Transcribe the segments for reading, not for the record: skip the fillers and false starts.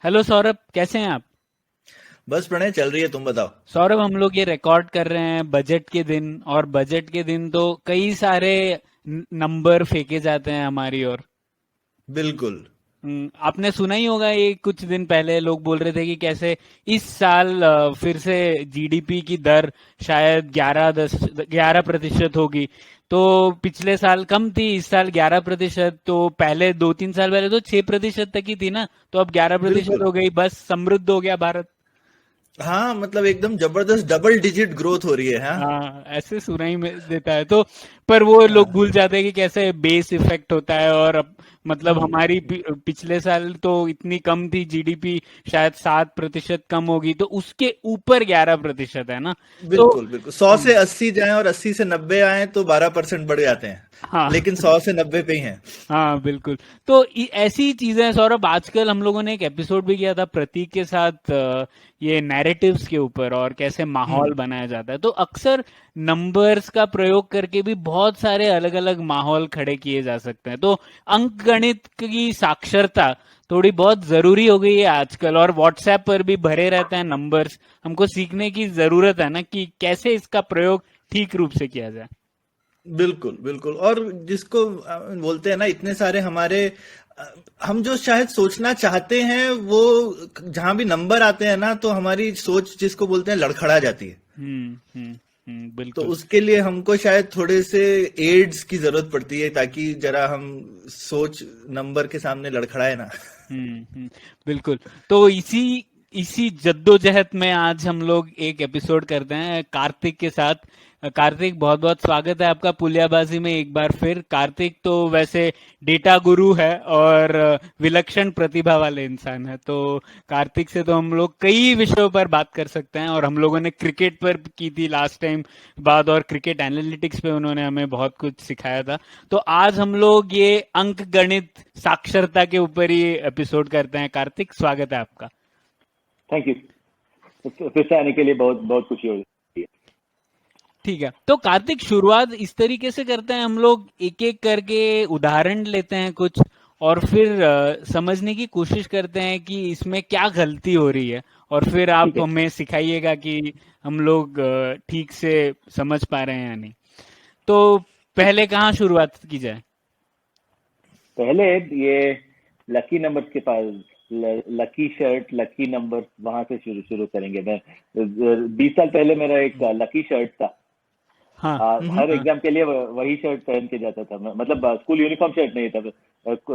Hello Saurabh, कैसे हैं आप? बस प्रणय चल रही है। तुम बताओ। सौरभ, हम लोग ये रिकॉर्ड कर रहे हैं बजट के दिन, और बजट के दिन तो कई सारे नंबर फेंके जाते हैं हमारी ओर। बिल्कुल। आपने सुना ही होगा, ये कुछ दिन पहले लोग बोल रहे थे कि कैसे इस साल फिर से जीडीपी की दर शायद 11% होगी। तो पिछले साल कम थी, इस साल 11%। तो पहले 2-3 साल पहले तो 6% तक ही थी ना, तो अब 11% बिल्कुल। हो गई, बस समृद्ध हो गया भारत। हाँ, मतलब एकदम जबरदस्त डबल डिजिट ग्रोथ हो रही है। हाँ। हाँ, ऐसे सुनाई में देता है तो। पर वो लोग हाँ। भूल जाते हैं कि कैसे बेस इफेक्ट होता है। और अब मतलब हम्म। हमारी पिछले साल तो इतनी कम थी जीडीपी, शायद 7% कम होगी, तो उसके ऊपर 11% है ना। तो बिल्कुल बिल्कुल, 100 से 80 जाएं और 80 से 90 आए तो 12% बढ़ जाते हैं। हाँ लेकिन 100 से 90 पे ही हैं। हाँ बिल्कुल। तो ऐसी चीजें हैं सौरभ। आजकल हम लोगों ने एक एपिसोड भी किया था प्रतीक के साथ, ये नैरेटिव्स के ऊपर, और कैसे माहौल हम्म। बनाया जाता है। तो अक्सर नंबर्स का प्रयोग करके भी बहुत सारे अलग अलग माहौल खड़े किए जा सकते हैं। तो अंक गणित की साक्षरता थोड़ी बहुत जरूरी हो गई है आजकल, और व्हाट्सएप पर भी भरे रहते हैं नंबर्स। हमको सीखने की जरूरत है ना कि कैसे इसका प्रयोग ठीक रूप से किया जाए। बिल्कुल बिल्कुल। और जिसको बोलते हैं ना, इतने सारे हमारे अ, हम जो शायद सोचना चाहते हैं वो जहां भी नंबर आते हैं ना, तो हमारी सोच जिसको बोलते हैं लड़खड़ा जाती है। तो बिल्कुल। उसके लिए हमको शायद थोड़े से एड्स की जरूरत पड़ती है, ताकि जरा हम सोच नंबर के सामने लड़खड़ाए ना। बिल्कुल। तो इसी इसी जद्दोजहद में आज हम लोग एक एपिसोड करते हैं कार्तिक के साथ। कार्तिक, बहुत बहुत स्वागत है आपका पुलियाबाजी में एक बार फिर। कार्तिक तो वैसे डेटा गुरु है और विलक्षण प्रतिभा वाले इंसान है। तो कार्तिक से तो हम लोग कई विषयों पर बात कर सकते हैं, और हम लोगों ने क्रिकेट पर की थी लास्ट टाइम बात, और क्रिकेट एनालिटिक्स पे उन्होंने हमें बहुत कुछ सिखाया था। तो आज हम लोग ये अंक गणित साक्षरता के ऊपर ही एपिसोड करते हैं। कार्तिक, स्वागत है आपका। Thank you. फिर से आने के लिए बहुत बहुत खुशी हो रही है। ठीक है, तो कार्तिक, शुरुआत इस तरीके से करते हैं हम लोग, एक एक करके उदाहरण लेते हैं कुछ, और फिर समझने की कोशिश करते हैं कि इसमें क्या गलती हो रही है, और फिर ठीक आप है। हमें सिखाइएगा कि हम लोग ठीक से समझ पा रहे हैं या नहीं। तो पहले कहाँ शुरुआत की जाए? पहले ये लकी नंबर्स के पास, लकी शर्ट, लकी नंबर, वहां से शुरू शुरू करेंगे। मैं 20 साल पहले मेरा एक लकी शर्ट था। हाँ हर हाँ। एग्जाम के लिए वही शर्ट पहन के जाता था मैं। मतलब स्कूल यूनिफॉर्म शर्ट नहीं था,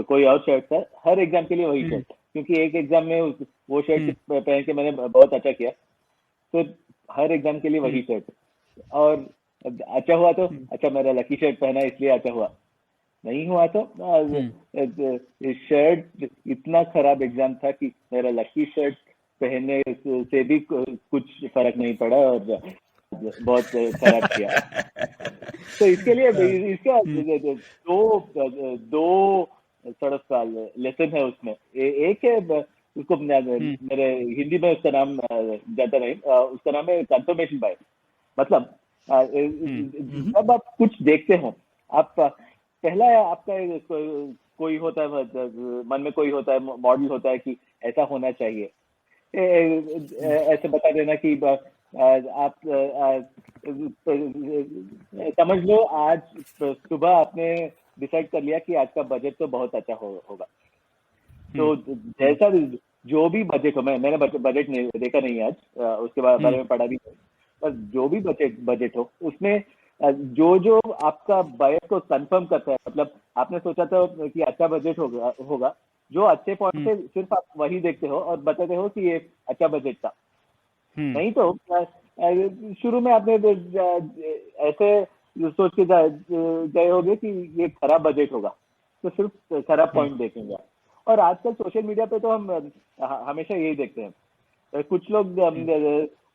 कोई और शर्ट था। हर एग्जाम के लिए वही हम्म शर्ट, क्योंकि एक एग्जाम में वो शर्ट हम्म पहन के मैंने बहुत अच्छा किया। तो हर एग्जाम के लिए वही हम्म शर्ट। और अच्छा हुआ तो हम्म अच्छा, मेरा लकी शर्ट पहना इसलिए अच्छा हुआ। नहीं हुआ तो हम्म शर्ट इतना खराब एग्जाम था कि मेरा लकी शर्ट पहनने से भी कुछ फर्क नहीं पड़ा, और बहुत खराब किया। तो इसके लिए इसका हम्म दो दो सort of लेसन है उसमें। एक है उसको हम्म मेरे हिंदी में उसका नाम जाता नहीं, उसका नाम है कंफर्मेशन बायस। मतलब हम्म हम्म। जब आप कुछ देखते हो, आप पहला आपका कोई होता है, मन में कोई होता है, मॉडल होता है कि ऐसा होना चाहिए। ऐसे बता देना कि आप समझ लो आज सुबह आपने डिसाइड कर लिया कि आज का बजट तो बहुत अच्छा होगा। हम्म तो जैसा भी जो भी बजट हो, मैंने बजट नहीं देखा नहीं है आज, उसके बारे हम्म में पढ़ा भी नहीं। पर जो भी बजट बजट हो उसमें जो जो आपका बजट को कंफर्म करता है, मतलब आपने सोचा था कि अच्छा बजट होगा होगा, जो अच्छे पॉइंट हम्म है सिर्फ आप वही देखते हो और बताते हो कि ये अच्छा बजट था। हम्म नहीं तो शुरू में आपने ऐसे सोच के गए होगे कि ये खराब बजट होगा, तो सिर्फ खराब हम्म पॉइंट देखेंगे। और आजकल सोशल मीडिया पे तो हम हमेशा यही देखते हैं। कुछ लोग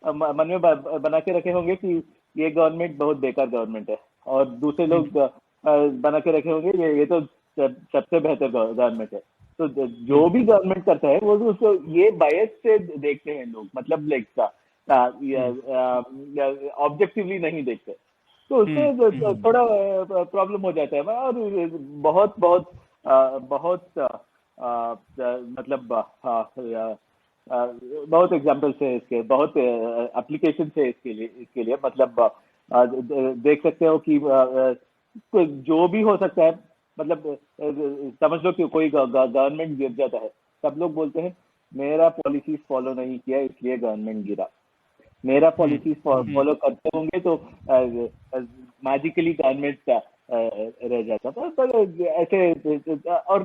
मन में बना के रखे होंगे कि ये गवर्नमेंट बहुत बेकार गवर्नमेंट है, और दूसरे हम्म लोग बना के रखे होंगे ये तो सबसे बेहतर गवर्नमेंट है। तो हम्म जो भी गवर्नमेंट करता है वो उसको ये बायस से देखते हैं लोग, मतलब लाइक हम्म ऑब्जेक्टिवली नहीं देखते। तो हम्म उससे हम्म। थोड़ा प्रॉब्लम हो जाता है। और बहुत बहुत बहुत मतलब बहुत एग्जाम्पल्स है इसके, बहुत एप्लीकेशन है इसके लिए मतलब देख सकते हो कि जो भी हो सकता है, मतलब समझ लो कि कोई गवर्नमेंट गिर जाता है, सब लोग बोलते हैं मेरा पॉलिसीज फॉलो नहीं किया इसलिए गवर्नमेंट गिरा, मेरा पॉलिसीज फॉलो करते होंगे तो मैजिकली गवर्नमेंट का रह जाता था। पर ऐसे और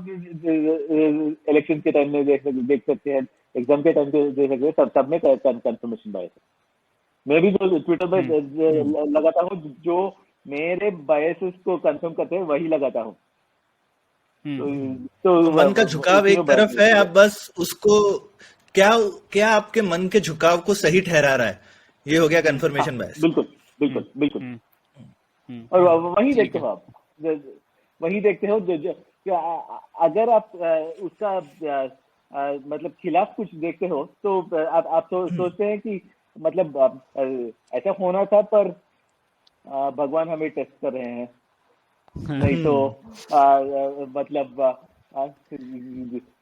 इलेक्शन के टाइम में देख सकते हैं, एग्जाम के टाइम पे देख सकते हैं, सब में कंफर्मेशन बायस है। मैं भी जो ट्विटर पे लगाता हूँ, जो मेरे बायसेस को कंफर्म करते हैं वही लगाता हूँ। तो मन का झुकाव एक तरफ है, आप बस उसको क्या क्या आपके मन के झुकाव को सही ठहरा रहा है, ये हो गया कंफर्मेशन बायस। बिल्कुल बिल्कुल बिल्कुल। और वही देखते हो आप, वही देखते हो जो अगर आप उसका मतलब खिलाफ कुछ देखते हो तो आप सोचते हैं कि मतलब ऐसा होना था, पर भगवान हमें टेस्ट कर रहे हैं, नहीं तो मतलब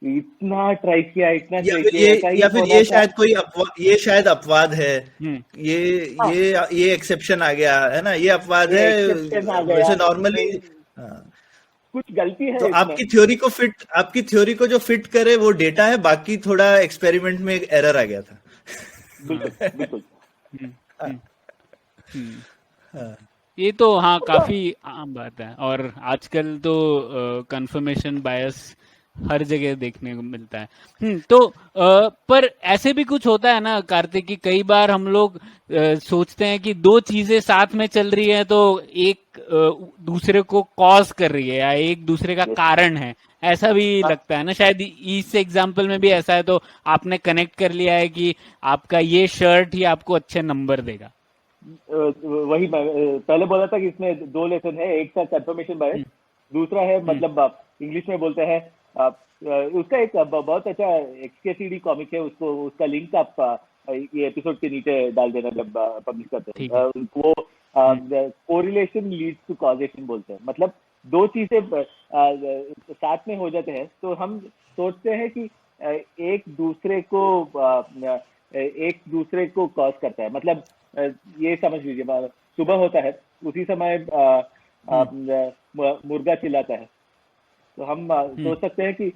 इतना ट्राई किया, इतना ट्राई किया, या फिर ये शायद कोई ये शायद अपवाद है, ये एक्सेप्शन आ गया है ना, ये अपवाद है, वैसे नॉर्मली कुछ गलती है। तो आपकी थ्योरी को जो फिट करे वो डेटा है, बाकी थोड़ा एक्सपेरिमेंट में एक एरर आ गया था। बिल्कुल बिल्कुल। ये तो हाँ काफी आम बात है, और आजकल तो कंफर्मेशन बायस हर जगह देखने को मिलता है। तो पर ऐसे भी कुछ होता है ना कार्तिक, कि कई बार हम लोग सोचते हैं कि दो चीजें साथ में चल रही है तो एक दूसरे को कॉज कर रही है या एक दूसरे का कारण है, ऐसा भी लगता है ना। शायद इस एग्जाम्पल में भी ऐसा है, तो आपने कनेक्ट कर लिया है कि आपका ये शर्ट ही आपको अच्छे नंबर देगा। वही पहले बोला था कि इसमें दो लेसन है, एक था कंफर्मेशन बायस, दूसरा है मतलब आप इंग्लिश में बोलते हैं उसका एक बहुत अच्छा XKCD कॉमिक है, उसका लिंक आप ये एपिसोड के नीचे डाल देना जब पब्लिश करते हैं। वो कोरिलेशन लीड्स टू कॉजेशन बोलते हैं, मतलब दो चीजें साथ में हो जाते हैं तो हम सोचते हैं कि एक दूसरे को कॉज करता है। मतलब ये समझ लीजिए, सुबह होता है, उसी समय मुर्गा चिल्लाता है, तो हम सोच सकते हैं कि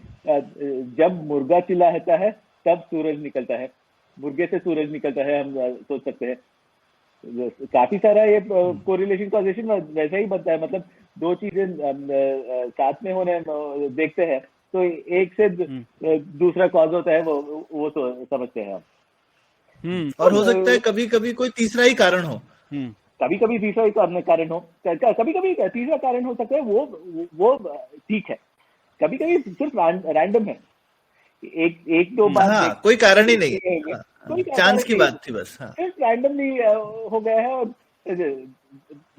जब मुर्गा चिल्लाता है तब सूरज निकलता है, मुर्गे से सूरज निकलता है, हम सोच सकते हैं। काफी सारा ये कोरिलेशन कॉजेशन वैसा ही बनता है, मतलब दो चीजें साथ में होने देखते हैं तो एक से दूसरा कॉज होता है, वो तो समझते हैं हम। और हो सकता है कभी कभी कोई तीसरा ही कारण हो, कभी कभी तीसरा ही कारण हो, कभी कभी तीसरा कारण हो सकता है, वो ठीक है। कभी कभी सिर्फ रैंडम है, एक दो बार हाँ, कोई कारण ही नहीं, चांस की बात थी बस। हाँ, सिर्फ रैंडमली हो गया है। और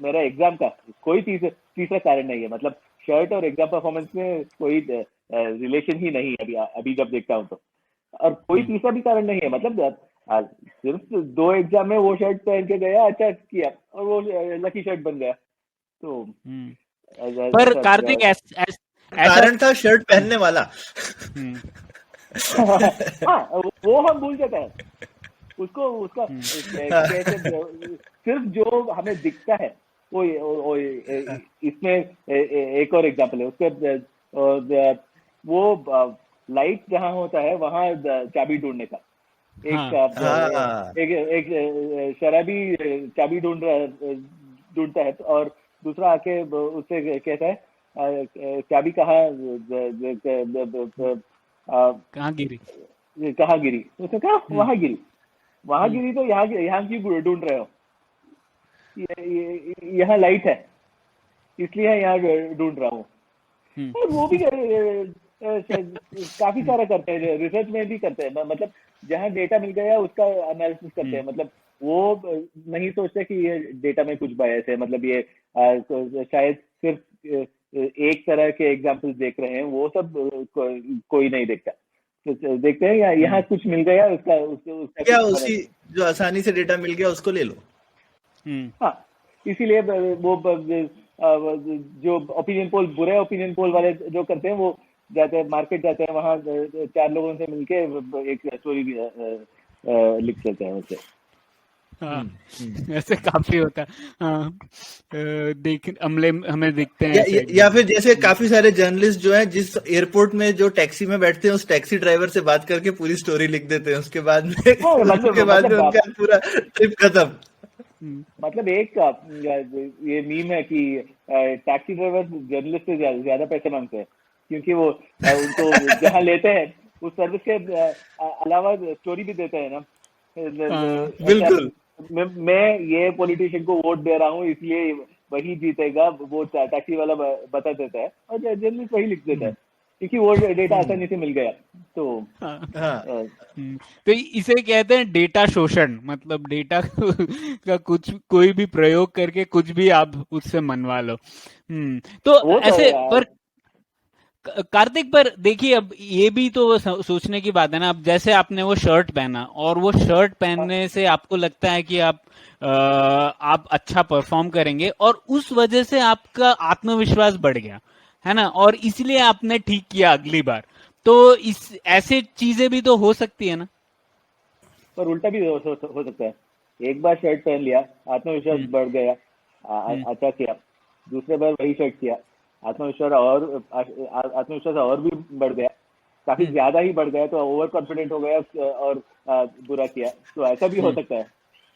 मेरा एग्जाम का कोई तीसरा कारण नहीं है, मतलब शर्ट और एग्जाम परफॉर्मेंस में कोई रिलेशन ही नहीं है अभी जब देखता हूँ तो। और कोई तीसरा भी कारण नहीं है, मतलब सिर्फ दो एग्जाम में वो शर्ट पहन के गया, अच्छा किया और वो लकी शर्ट बन गया। तो पर कार्तिक कारण था शर्ट पहनने वाला। हाँ, वो हम भूल जाते हैं उसको, उसका सिर्फ जो हमें दिखता है वो इसमें एक और एग्जाम्पल है उसके, वो लाइट जहाँ होता है वहाँ चाबी ढूंढने का, एक शराबी चाबी ढूंढता है और दूसरा आके उससे कहता है चाबी कहाँ गिरी, उसने कहा वहां गिरी तो यहाँ क्यों ढूंढ रहे हो, यहाँ लाइट है इसलिए यहाँ ढूंढ रहा हूँ। और वो भी काफी सारा करते हैं, रिसर्च में भी करते हैं, मतलब जहाँ डेटा मिल गया उसका एनालिसिस करते हैं। मतलब वो नहीं सोचते कि ये डेटा में कुछ बायस है, मतलब ये शायद सिर्फ एक तरह के एग्जाम्पल्स देख रहे हैं, वो सब कोई नहीं देखता। तो देखते हैं यहाँ कुछ मिल गया, उसका क्या उसी जो आसानी से डेटा मिल गया उसको ले लो। हाँ, इसीलिए वो जो ओपिनियन पोल, बुरे ओपिनियन पोल वाले जो करते हैं, वो जाते हैं, मार्केट जाते हैं, वहाँ 4 लोगों से मिलके एक स्टोरी भी लिख लेते हैं उससे। हाँ, ऐसे काफी होता है। हाँ, देख अमले हमें दिखते हैं या, ऐसे या, एकदम। या फिर जैसे काफी सारे जर्नलिस्ट जो हैं जिस एयरपोर्ट में जो टैक्सी में बैठते हैं उस टैक्सी ड्राइवर से बात करके पूरी स्टोरी लिख देते हैं, उसके बाद में हाँ उसके बाद में उनका पूरा ट्रिप खत्म। मतलब एक ये मीम है कि टैक्सी ड्राइवर जर्नलिस्ट से ज्यादा पैसे मांगते हैं, क्योंकि वो उनको जहाँ लेते हैं उस सर्विस के अलावा स्टोरी भी देते हैं ना। बिल्कुल। मैं ये पॉलिटिशियन को वोट दे रहा हूँ इसलिए वही जीतेगा, वो टैक्सी वाला बता देता है और जर्नलिस्ट वही लिख देता है, क्योंकि वो डेटा आसानी से मिल गया। तो हाँ। तो इसे कहते हैं डेटा शोषण, मतलब डेटा का कुछ कोई भी प्रयोग करके कुछ भी आप उससे मनवा लो। तो ऐसे पर कार्तिक, पर देखिए अब ये भी तो सोचने की बात है ना। अब जैसे आपने वो शर्ट पहना और वो शर्ट पहनने से आपको लगता है कि आप अच्छा परफॉर्म करेंगे और उस वजह से आपका आत्मविश्वास बढ़ गया है ना, और इसलिए आपने ठीक किया अगली बार। तो इस ऐसे चीजें भी तो हो सकती है ना। पर उल्टा भी हो सकता है। एक बार शर्ट पहन लिया, आत्मविश्वास बढ़ गया, अच्छा किया, दूसरे बार वही शर्ट किया, आत्मविश्वास और भी बढ़ गया, काफी ज्यादा ही बढ़ गया, तो ओवर कॉन्फिडेंट हो गया और बुरा किया, तो ऐसा भी हो सकता है।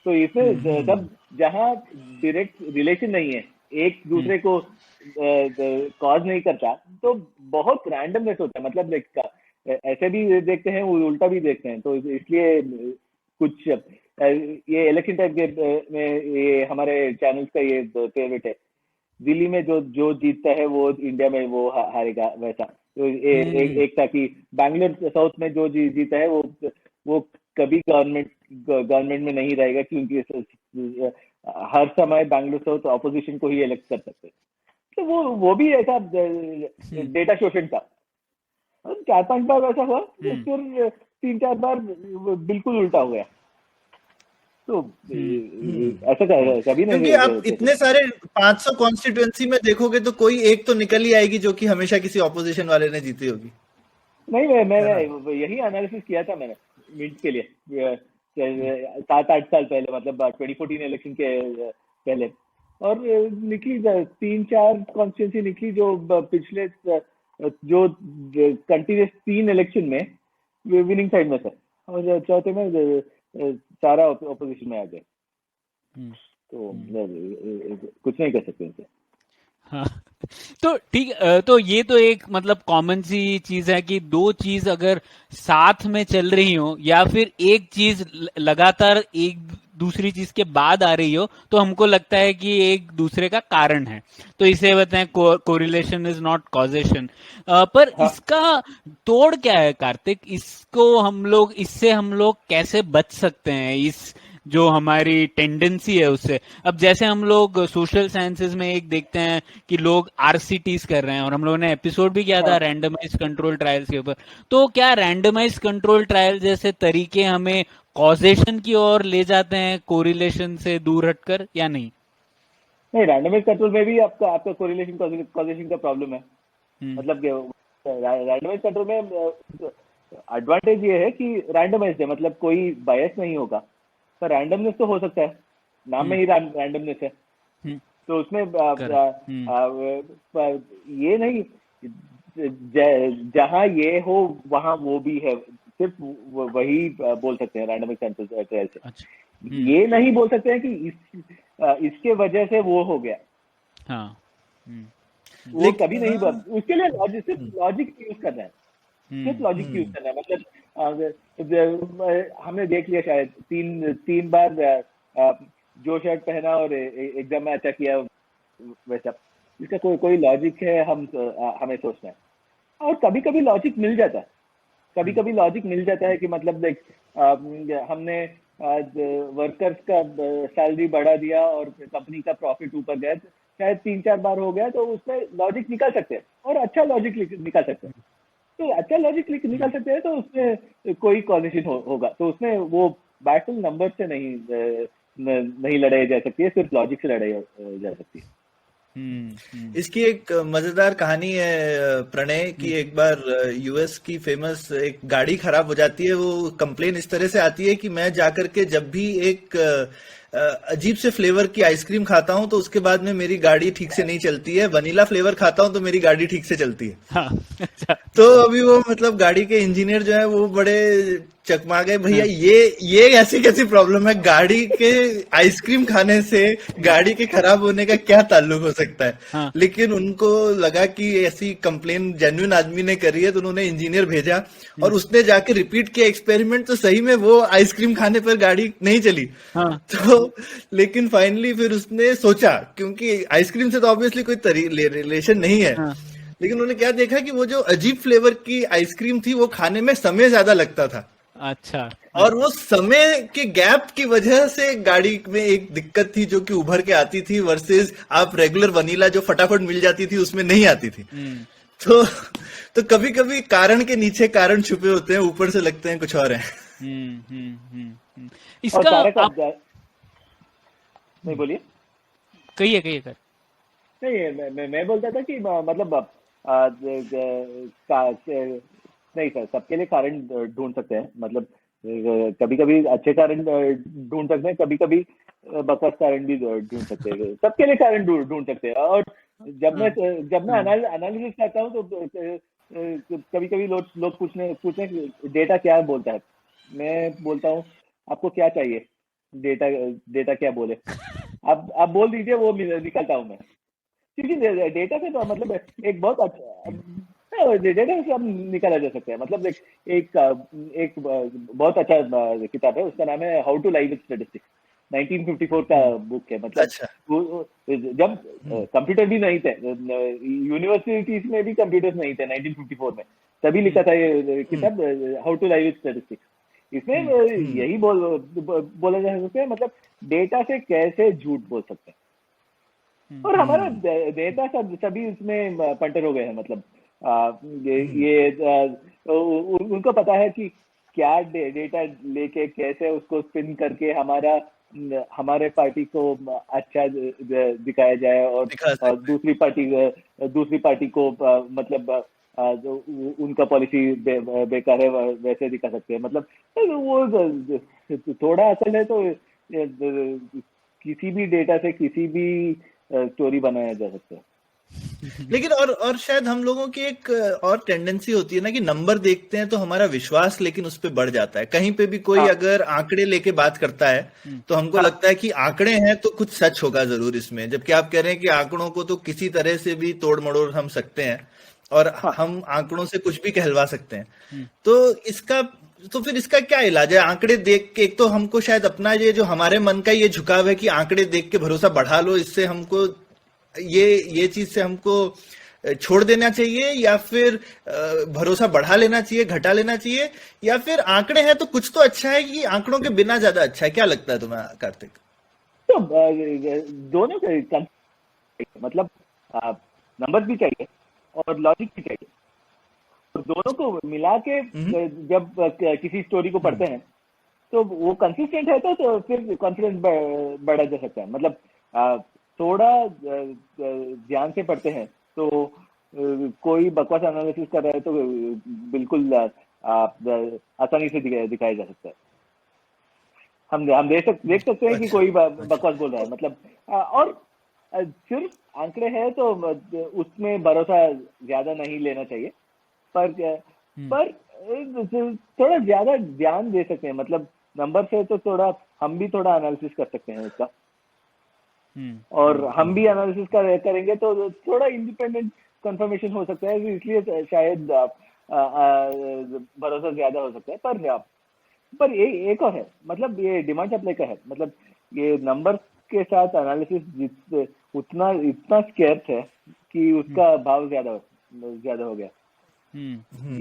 तो इसमें सब जहाँ डायरेक्ट रिलेशन नहीं है, एक दूसरे को कॉज नहीं करता, तो बहुत रैंडमनेस होता है। मतलब ऐसे भी देखते हैं, उल्टा भी देखते हैं। तो इसलिए कुछ ये इलेक्शन टाइप के में ये हमारे चैनल्स का ये फेवरेट है, दिल्ली में जो जीतता है वो इंडिया में वो हारेगा, वैसा। तो एक था कि बैंगलोर साउथ में जो जीता है वो कभी गवर्नमेंट में नहीं रहेगा, क्योंकि हर समय बैंगलोर साउथ ऑपोजिशन को ही इलेक्ट कर सकते हैं। तो वो भी ऐसा डेटा शोषण था। 4-5 बार वैसा हुआ, फिर 3-4 बार बिल्कुल उल्टा हो गया। तो ऐसा कभी नहीं। क्योंकि आप इतने सारे 500 कॉन्स्टिट्यूएंसी में देखोगे तो कोई एक तो निकल ही आएगी जो कि हमेशा किसी ऑपोजिशन वाले ने जीती होगी। नहीं, मैं यही एनालिसिस किया था मैंने मिंट के लिए 7-8 साल पहले, मतलब 2014 इलेक्शन के पहले, और निकली 3-4 कॉन्स्टिट्यूंसी निकली जो पिछले जो कंटिन्यूस 3 इलेक्शन में विनिंग साइड में थे, और चौथे में सारा ऑपोजिशन में आ गए। तो कुछ नहीं कर सकते इनसे। हाँ, तो ठीक, तो ये तो एक मतलब कॉमन सी चीज है कि दो चीज अगर साथ में चल रही हो या फिर एक चीज लगातार एक दूसरी चीज के बाद आ रही हो, तो हमको लगता है कि एक दूसरे का कारण है। तो इसे बताएं कोरिलेशन इज नॉट कॉजेशन। पर हाँ। इसका तोड़ क्या है कार्तिक? इससे हम लोग कैसे बच सकते हैं, इस जो हमारी टेंडेंसी है उससे? अब जैसे हम लोग सोशल साइंसेज में एक देखते हैं कि लोग आरसीटीज कर रहे हैं, और हम लोगों ने एपिसोड भी किया था रैंडमाइज कंट्रोल ट्रायल्स के ऊपर। तो क्या रैंडमाइज कंट्रोल ट्रायल जैसे तरीके हमें कॉजेशन की ओर ले जाते हैं कोरिलेशन से दूर हटकर, या नहीं? नहीं, रैंडमाइज कंट्रोल में भी आपका कोरिलेशन कॉजेशन का प्रॉब्लम है। मतलब रैंडमाइज कंट्रोल में एडवांटेज ये है कि रैंडमाइज है, मतलब कोई बायस नहीं होगा, पर रैंडमनेस तो हो सकता है, नाम में ही रैंडमनेस है। तो उसमें ये नहीं, जहाँ ये हो वहाँ वो भी है, सिर्फ वही बोल सकते हैं रैंडमाइज कंट्रोल ट्रायल से। ये नहीं बोल सकते हैं कि इसके वजह से वो हो गया। हाँ। वो कभी नहीं उसके लिए सिर्फ लॉजिक यूज करना है, सिर्फ लॉजिक यूज करना है। मतलब हमने देख लिया शायद 3 बार जो शर्ट पहना और एग्जाम में अच्छा किया, वैसा इसका कोई लॉजिक है, हमें सोचना है। और कभी कभी लॉजिक मिल जाता है, कभी लॉजिक मिल जाता है कि मतलब हमने वर्कर्स का सैलरी बढ़ा दिया और कंपनी का प्रॉफिट ऊपर गया, शायद 3-4 बार हो गया, तो उसमें लॉजिक निकाल सकते हैं और अच्छा लॉजिक निकाल सकते हैं। तो अच्छा लॉजिक निकाल सकते हैं, तो उसमें कोई कॉलिशन होगा। तो उसमें वो बैटल नंबर से नहीं लड़ाई जा सकती है, सिर्फ लॉजिक से लड़ाई जा सकती है। इसकी एक मजेदार कहानी है प्रणय की। एक बार यूएस की फेमस एक गाड़ी खराब हो जाती है। वो कंप्लेन इस तरह से आती है कि मैं जाकर के जब भी एक अजीब से फ्लेवर की आइसक्रीम खाता हूं तो उसके बाद में मेरी गाड़ी ठीक से नहीं चलती है। वनीला फ्लेवर खाता हूं तो मेरी गाड़ी ठीक से चलती है। हाँ, अच्छा। तो अभी वो मतलब गाड़ी के इंजीनियर जो है वो बड़े चकमा गए, भैया ये ऐसी कैसी प्रॉब्लम है, गाड़ी के आइसक्रीम खाने से गाड़ी के खराब होने का क्या ताल्लुक हो सकता है। हाँ। लेकिन उनको लगा कि ऐसी कंप्लेन जेन्युइन आदमी ने करी है, तो उन्होंने इंजीनियर भेजा और उसने जाके रिपीट किया एक्सपेरिमेंट, तो सही में वो आइसक्रीम खाने पर गाड़ी नहीं चली। हाँ। तो लेकिन फाइनली फिर उसने सोचा, क्योंकि आइसक्रीम से तो ऑब्वियसली कोई रिलेशन नहीं है, हाँ। लेकिन उन्होंने क्या देखा कि वो जो अजीब फ्लेवर की आइसक्रीम थी वो खाने में समय ज्यादा लगता था। अच्छा। और वो समय के गैप की वजह से गाड़ी में एक दिक्कत थी जो कि उभर के आती थी, वर्सेस आप रेगुलर वनीला जो फटाफट मिल जाती थी उसमें नहीं आती थी। तो कभी कभी कारण के नीचे कारण छुपे होते हैं, ऊपर से लगते हैं कुछ और है। और इसका तारक आप नहीं बोलिए। कहिए सर। नहीं, मैं बोलता था कि मतलब नहीं सर, सबके लिए कारण ढूंढ सकते हैं। मतलब कभी कभी अच्छे कारण ढूंढ सकते हैं, कभी कभी बकवास कारण भी ढूंढ सकते हैं। सबके लिए कारण ढूंढ सकते हैं। और जब मैं एनालिसिस करता हूँ तो कभी कभी लोग पूछने डेटा क्या बोलता है। मैं बोलता हूँ आपको क्या चाहिए, डेटा क्या बोले आप बोल दीजिए, वो निकलता हूँ मैं। क्योंकि डेटा से तो मतलब एक बहुत अच्छा डेटा से हम निकाला जा सकता है। मतलब एक बहुत अच्छा किताब है, उसका नाम है how to live with statistics, 1954 का बुक है। मतलब अच्छा। जब कंप्यूटर भी नहीं थे, यूनिवर्सिटीज में भी कंप्यूटर्स नहीं थे 1954 में, तभी लिखा था ये किताब how to live with statistics. इसमें यही बोला जा सकता है, मतलब डेटा से कैसे झूठ बोल सकते हैं। और हमारा डेटा सभी इसमें पंटर हो गए हैं। मतलब उनको पता है कि क्या डेटा लेके कैसे उसको स्पिन करके हमारे पार्टी को अच्छा दिखाया जाए, और दूसरी पार्टी को मतलब जो उनका पॉलिसी बेकार है वैसे दिखा सकते हैं। मतलब वो थोड़ा असल है तो किसी भी डेटा से किसी भी स्टोरी बनाया जा सकता है। लेकिन और शायद हम लोगों की एक और टेंडेंसी होती है ना कि नंबर देखते हैं तो हमारा विश्वास लेकिन उस पर बढ़ जाता है। कहीं पे भी कोई अगर आंकड़े लेके बात करता है तो हमको लगता है कि आंकड़े हैं तो कुछ सच होगा जरूर इसमें, जबकि आप कह रहे हैं कि आंकड़ों को तो किसी तरह से भी तोड़ मड़ोड़ हम सकते हैं और हम आंकड़ों से कुछ भी कहलवा सकते हैं। तो फिर इसका क्या इलाज है? आंकड़े देख के एक तो हमको शायद अपना ये जो हमारे मन का ये झुकाव है कि आंकड़े देख के भरोसा बढ़ा लो, इससे हमको ये चीज से हमको छोड़ देना चाहिए, या फिर भरोसा बढ़ा लेना चाहिए, घटा लेना चाहिए, या फिर आंकड़े हैं तो कुछ तो अच्छा है कि आंकड़ों के बिना ज्यादा अच्छा है? क्या लगता है तुम्हें कार्तिक? तो दोनों के मतलब नंबर भी चाहिए और लॉजिक भी चाहिए, तो दोनों को मिला के जब किसी स्टोरी को पढ़ते हैं तो वो कंसिस्टेंट है तो फिर कॉन्फिडेंस बढ़ा जा सकता है। मतलब थोड़ा ध्यान से पढ़ते हैं तो कोई बकवास एनालिसिस कर रहा है तो बिल्कुल आसानी से दिखाया जा सकता है। हम देख सकते हैं कि कोई बकवास बोल रहा है। मतलब और सिर्फ आंकड़े हैं तो उसमें भरोसा ज्यादा नहीं लेना चाहिए, पर थोड़ा ज्यादा ध्यान दे सकते हैं। मतलब नंबर से तो थोड़ा हम भी थोड़ा एनालिसिस कर सकते हैं उसका, और हम भी एनालिसिस करेंगे तो थोड़ा इंडिपेंडेंट कंफर्मेशन हो सकता है, इसलिए शायद भरोसा ज्यादा हो सकता है। पर एक और है, मतलब ये डिमांड सप्लाई का है। मतलब ये नंबर के साथ एनालिसिस इतना स्केर्स है कि उसका भाव ज्यादा हो गया।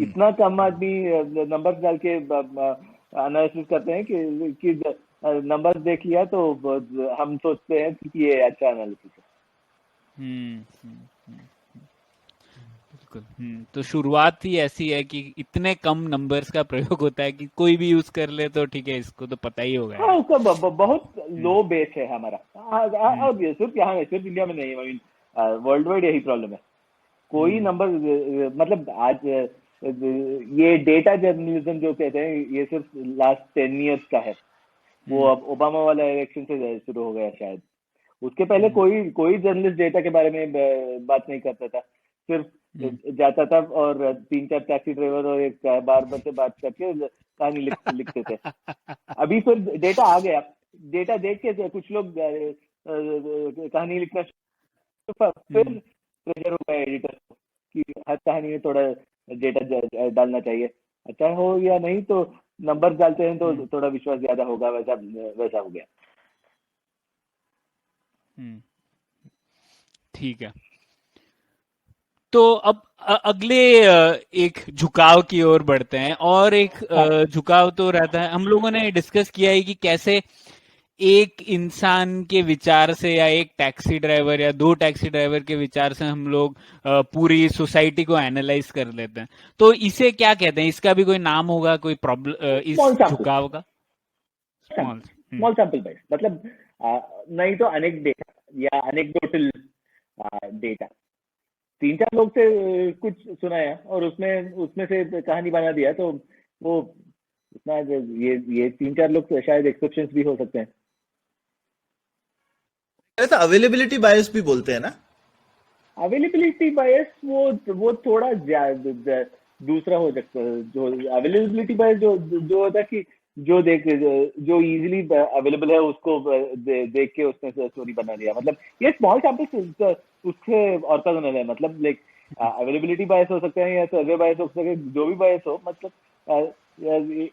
इतना कम आदमी नंबर डाल के एनालिसिस करते हैं कि नंबर देख लिया तो हम सोचते हैं कि ये अच्छा एनालिसिस है। बिल्कुल। तो शुरुआत ही ऐसी है कि इतने कम नंबर्स का प्रयोग होता है कि कोई भी यूज कर ले तो ठीक है, इसको तो पता ही होगा। हाँ, उसका बहुत लो बेस है हमारा। सिर्फ यहाँ सिर्फ इंडिया में नहीं, वर्ल्ड वाइड यही प्रॉब्लम है। कोई नंबर मतलब आज ये डेटा जर्नलिज्म जो कहते हैं ये सिर्फ लास्ट 10 years का है। वो अब ओबामा वाला इलेक्शन से शुरू हो गया शायद। उसके पहले कोई जर्नलिस्ट डेटा के बारे में बात नहीं करता था, सिर्फ जाता था और 3-4 टैक्सी ड्राइवर और एक बार्बर से बात करके कहानी लिखते थे। अभी फिर डेटा आ गया, डेटा देख के कुछ लोग कहानी लिखना, फिर प्रेशर होगा एडिटर कि हर कहानी में थोड़ा डेटा डालना चाहिए, अच्छा हो या नहीं तो नंबर डालते हैं तो थोड़ा विश्वास ज्यादा होगा, वैसा हो गया। ठीक है, तो अब अगले एक झुकाव की ओर बढ़ते हैं। और एक झुकाव तो रहता है, हम लोगों ने डिस्कस किया है कि कैसे एक इंसान के विचार से या एक टैक्सी ड्राइवर या 2 टैक्सी ड्राइवर के विचार से हम लोग पूरी सोसाइटी को एनालाइज कर लेते हैं। तो इसे क्या कहते हैं? इसका भी कोई नाम होगा, कोई प्रॉब्लम इस झुकाव का? स्मॉल सैंपल बाइस, मतलब नहीं तो अनेक डेटा या एनेक्डोटल डेटा। 3-4 लोग से कुछ सुनाया और उसमें से कहानी बना दिया, तो वो इतना ये 3-4 लोग तो शायद एक्सेप्शंस भी हो सकते हैं। ऐसा अवेलेबिलिटी बायस भी बोलते हैं ना? अवेलेबिलिटी बायस वो थोड़ा दूसरा हो सकता है। जो अवेलेबिलिटी बायस जो होता है कि जो इजीली अवेलेबल है उसको देख के उसने स्टोरी बना दिया, मतलब ये स्मॉल सैंपल उससे ऑर्थोगोनल है। मतलब लाइक अवेलेबिलिटी बायस हो सकता है या सर्वे बायस हो सकता है, जो भी बायस हो। मतलब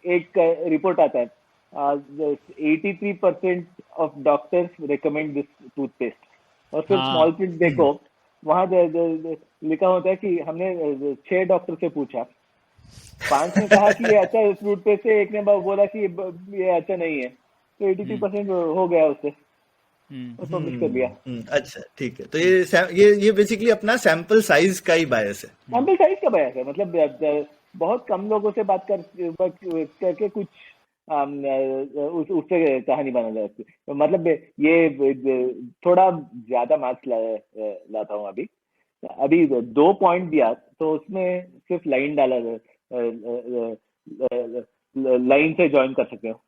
एक रिपोर्ट आता है 83% of doctors recommend this toothpaste, और फिर स्मॉल प्रिंट देखो, वहां लिखा होता है कि हमने 6 डॉक्टर से पूछा, 5 ने कहा कि ये अच्छा है टूथपेस्ट है, एक ने बोला कि ये अच्छा नहीं है, तो 83% हो गया उससे, पब्लिश कर दिया। अच्छा, ठीक है, तो ये बेसिकली अपना सैंपल साइज का ही बायस है। सैंपल साइज का बायस है, मतलब बहुत कम लोगों से बात करके कुछ उससे कहानी बना जाती है। मतलब ये थोड़ा ज्यादा मार्क्स लाता हूँ। अभी 2 पॉइंट दिया तो उसमें सिर्फ लाइन डाला, लाइन से ज्वाइन कर सकते हो,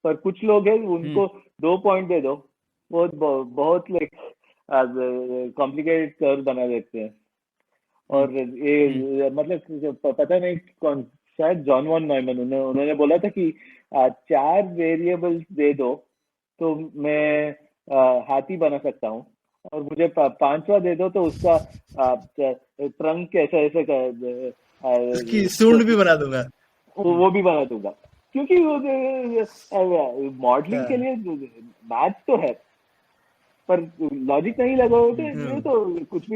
पर कुछ लोग हैं उनको 2 पॉइंट दे दो, वो बहुत लाइक कॉम्प्लिकेटेड कर्व बना देते हैं। और ये मतलब पता नहीं कौन, शायद जॉन वॉन नॉयमन, उन्होंने बोला था कि 4 वेरिएबल्स दे दो तो मैं हाथी बना सकता हूँ, और मुझे 5वां दे दो तो उसका ट्रंक ऐसा उसकी सूंड भी बना दूंगा, वो भी बना दूंगा, क्योंकि वो मॉडलिंग के लिए मैथ तो है, पर लॉजिक नहीं लगा हो तो कुछ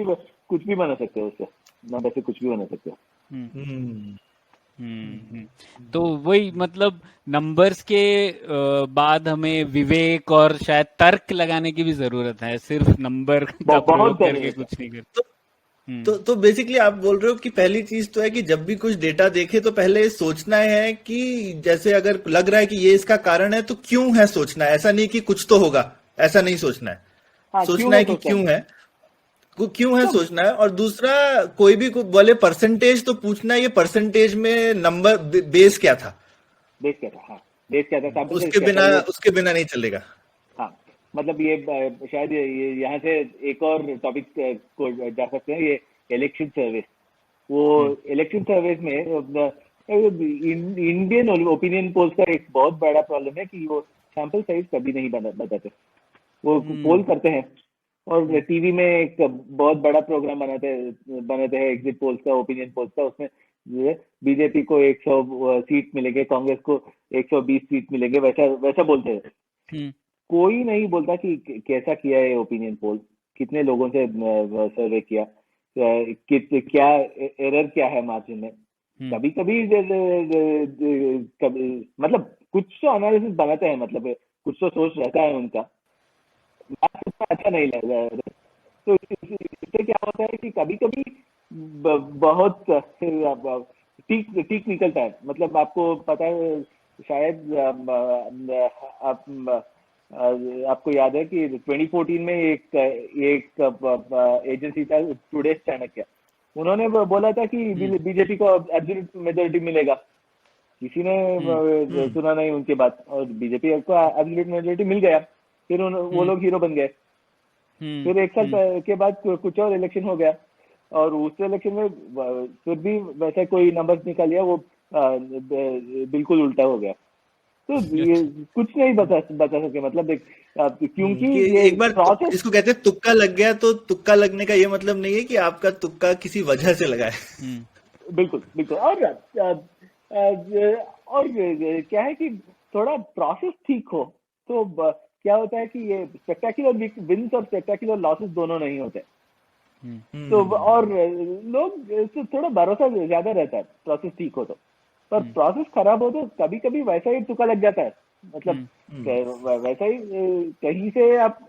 भी बना सकते हो उससे, नंबर से कुछ भी बना सकते हो। तो वही, मतलब नंबर्स के बाद हमें विवेक और शायद तर्क लगाने की भी जरूरत है, सिर्फ नंबर का प्रयोग करके कुछ नहीं करते। तो बेसिकली आप बोल रहे हो कि पहली चीज तो है कि जब भी कुछ डेटा देखे तो पहले सोचना है कि जैसे अगर लग रहा है कि ये इसका कारण है तो क्यों है सोचना है, ऐसा नहीं कि कुछ तो होगा, ऐसा नहीं सोचना है। सोचना है कि क्यों है सोचना है। और दूसरा, कोई भी बोले परसेंटेज तो पूछना है, ये परसेंटेज में नंबर बेस क्या था, बेस क्या था, उसके बिना नहीं चलेगा। हाँ, मतलब ये शायद यहाँ से एक और टॉपिक को जा सकते हैं, ये इलेक्शन सर्विस। वो इलेक्शन सर्विस में इंडियन ओपिनियन पोल्स का एक बहुत बड़ा प्रॉब्लम है कि वो सैंपल साइज कभी नहीं बताते। वो पोल करते हैं और टीवी में एक बहुत बड़ा प्रोग्राम बनाते हैं एग्जिट पोल्स का, ओपिनियन पोल्स का। उसमें बीजेपी को 100 सीट मिलेंगे, कांग्रेस को 120 सीट मिलेंगे, वैसा बोलते हैं। कोई नहीं बोलता कि कैसा किया है ओपिनियन पोल, कितने लोगों से सर्वे किया, क्या एरर क्या है मार्जिन में। कभी मतलब कुछ तो एनालिसिस बनाते हैं, मतलब कुछ तो सोच रहता है उनका, अच्छा नहीं लग रहा है। तो इससे क्या होता है कि कभी कभी बहुत ठीक निकलता है। मतलब आपको पता है शायद, आप आपको याद है कि 2014 में एक एजेंसी था टुडे चाणक्य, उन्होंने बोला था कि बीजेपी को एब्सोल्यूट मेजोरिटी मिलेगा। किसी ने सुना नहीं उनकी बात, और बीजेपी को एब्सोल्यूट मेजोरिटी मिल गया। फिर वो लोग हीरो बन गए। फिर एक साल के बाद कुछ और इलेक्शन हो गया, और उस इलेक्शन में फिर भी वैसा कोई नंबर निकाल लिया, वो बिल्कुल उल्टा हो गया। तो ये कुछ नहीं बता सके, मतलब क्योंकि ये एक बार प्रोसेस, इसको कहते हैं तुक्का लग गया, तो तुक्का लगने का ये मतलब नहीं है कि आपका तुक्का किसी वजह से लगा है। बिल्कुल बिल्कुल। और क्या है कि थोड़ा प्रोसेस ठीक हो तो क्या होता है कि ये स्पेक्टेकुलर विन्स और स्पेक्टेकुलर लॉसेस दोनों नहीं होते। तो और लोग तो थोड़ा भरोसा ज्यादा रहता है प्रोसेस ठीक हो तो, पर प्रोसेस खराब हो तो कभी कभी वैसा ही तुक्का लग जाता है। मतलब वैसा ही कहीं से आप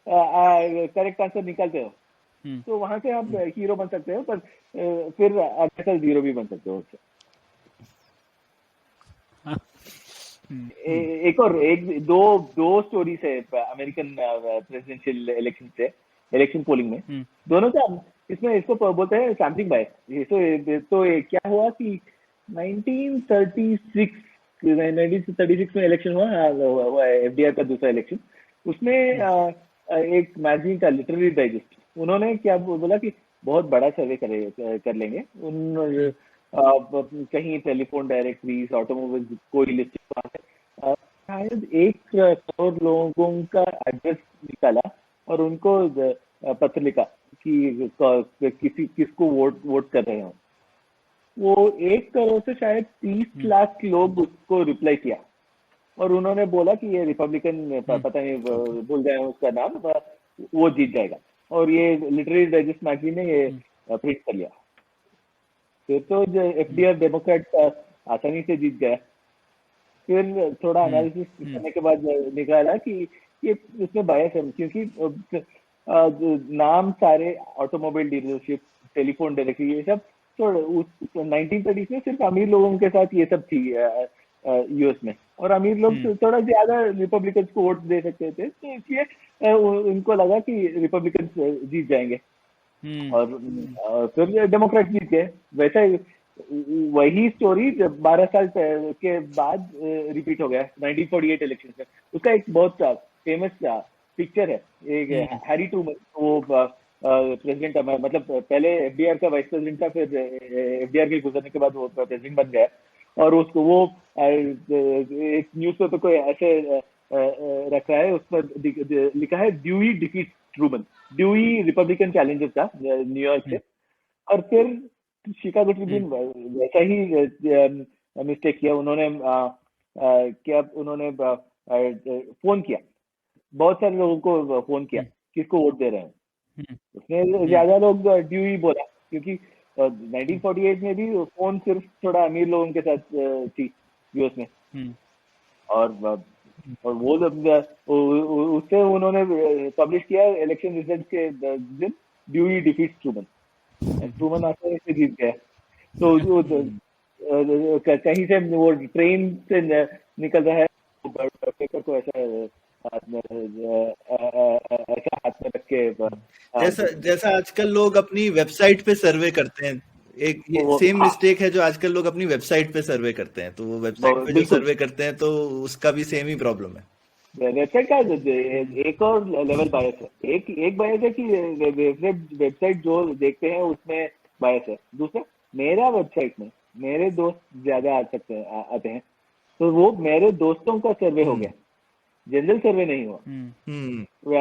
करेक्ट आंसर निकालते हो तो वहां से आप हीरो बन सकते हो, पर फिर अक्सर जीरो भी बन सकते हो उससे। एक दो स्टोरीज है अमेरिकन प्रेसिडेंशियल इलेक्शन से, इलेक्शन पोलिंग में। दोनों का इसमें इसको बोलते हैं सैम्पलिंग बायस। तो क्या हुआ कि 1936 में इलेक्शन हुआ एफडीआर का दूसरा इलेक्शन। उसमें एक मैगजीन का लिटरेरी डाइजेस्ट, उन्होंने क्या बोला कि बहुत बड़ा सर्वे कर लेंगे। उन कहीं टेलीफोन डायरेक्टरीज, ऑटोमोबाइल, कोई लिस्ट, शायद 1 करोड़ लोगों का एड्रेस निकाला और उनको पत्र लिखा कि किसको वोट कर रहे हो। वो 1 करोड़ से शायद 30 लाख लोग उसको रिप्लाई किया, और उन्होंने बोला कि ये रिपब्लिकन, पता नहीं भूल जाए उसका नाम, वो जीत जाएगा। और ये लिटरेरी डाइजेस्ट मैगजीन ने ये प्रिंट कर लिया। फिर तो एफडीआर डेमोक्रेट आसानी से जीत गया। फिर थोड़ा एनालिसिस करने के बाद निकाला कि ये इसमें बायस है, क्योंकि नाम सारे ऑटोमोबाइल डीलरशिप, टेलीफोन डायरेक्टरी, ये सब तो 1930 में सिर्फ अमीर लोगों के साथ ये सब थी यूएस में, और अमीर लोग थोड़ा ज्यादा रिपब्लिकन को वोट दे सकते थे, तो इसलिए उनको लगा कि रिपब्लिकन जीत जाएंगे। और फिर डेमोक्रेट जीत गए। वैसा वही स्टोरी 12 साल के बाद रिपीट हो गया 1948 इलेक्शन में। उसका एक बहुत फेमस पिक्चर है, एक हैरी ट्रूमन, वो प्रेसिडेंट, मतलब पहले एफडीआर का वाइस प्रेसिडेंट था, फिर एफडीआर के गुजरने के बाद वो प्रेसिडेंट बन गया। और उसको वो एक न्यूज़पेपर को ऐसे रखा है, उस पर लिखा है Dewey defeat Truman. Dewey Republican challenger था न्यूयॉर्क से, और फिर शिकागो ट्रिब्यून वैसा ही मिस्टेक किया। उन्होंने उन्होंने फोन किया, बहुत सारे लोगों को फोन किया किसको वोट दे रहे हैं। उसमें ज्यादा लोग ड्यूई बोला, क्योंकि 1948 में भी फोन सिर्फ थोड़ा अमीर लोगों के साथ थी यूएस में। और वो उससे उन्होंने पब्लिश किया इलेक्शन रिजल्ट के दिन, ड्यूई डिफीट्स ट्रूमन। ट्रूमन आसानी से जीत गया। तो कहीं से वो ट्रेन से निकल रहा है, पेपर को ऐसा हाथ में रख के, जैसा आजकल लोग अपनी वेबसाइट पे सर्वे करते हैं, एक ये सेम मिस्टेक है जो आजकल लोग अपनी वेबसाइट पे सर्वे करते हैं। तो वो वेबसाइट पे जो सर्वे करते हैं तो उसका भी सेम ही प्रॉब्लम है। वेबसाइट का एक और लेवल बायस है। एक बायस है कि वेबसाइट जो देखते हैं उसमें बायस है। दूसरा, मेरा वेबसाइट में मेरे दोस्त ज्यादा आते हैं, तो वो मेरे दोस्तों का सर्वे हो गया, जनरल सर्वे नहीं हुआ।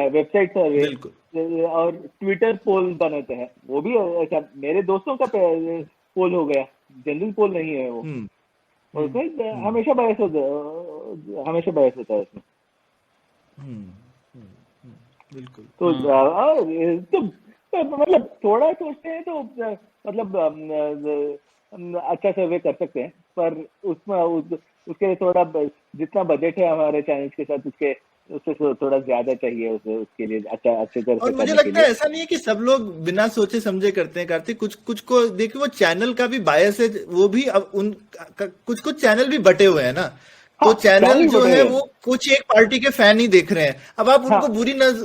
वेबसाइट सर्वे और ट्विटर पोल बनाते हैं, वो भी ऐसा मेरे दोस्तों का पोल हो गया, जनरल पोल नहीं है वो। उसमें हमेशा बायस होता है उसमें। बिल्कुल। तो मतलब थोड़ा सोचते हैं तो मतलब अच्छा सर्वे कर सकते हैं, पर उसमें उसके थोड़ा जितना बजट है हमारे चैनल के साथ उससे थोड़ा ज्यादा चाहिए उसके लिए अच्छे कर। और मुझे लगता है ऐसा नहीं है कि सब लोग बिना सोचे समझे करते हैं कार्तिक। कुछ को देखिए, वो चैनल का भी बायस है, वो भी अब कुछ चैनल भी बटे हुए हैं ना। तो हाँ चैनल फैन ही जो होते है हैं। वो कुछ एक पार्टी के फैन ही देख रहे हैं। अब आप हाँ उनको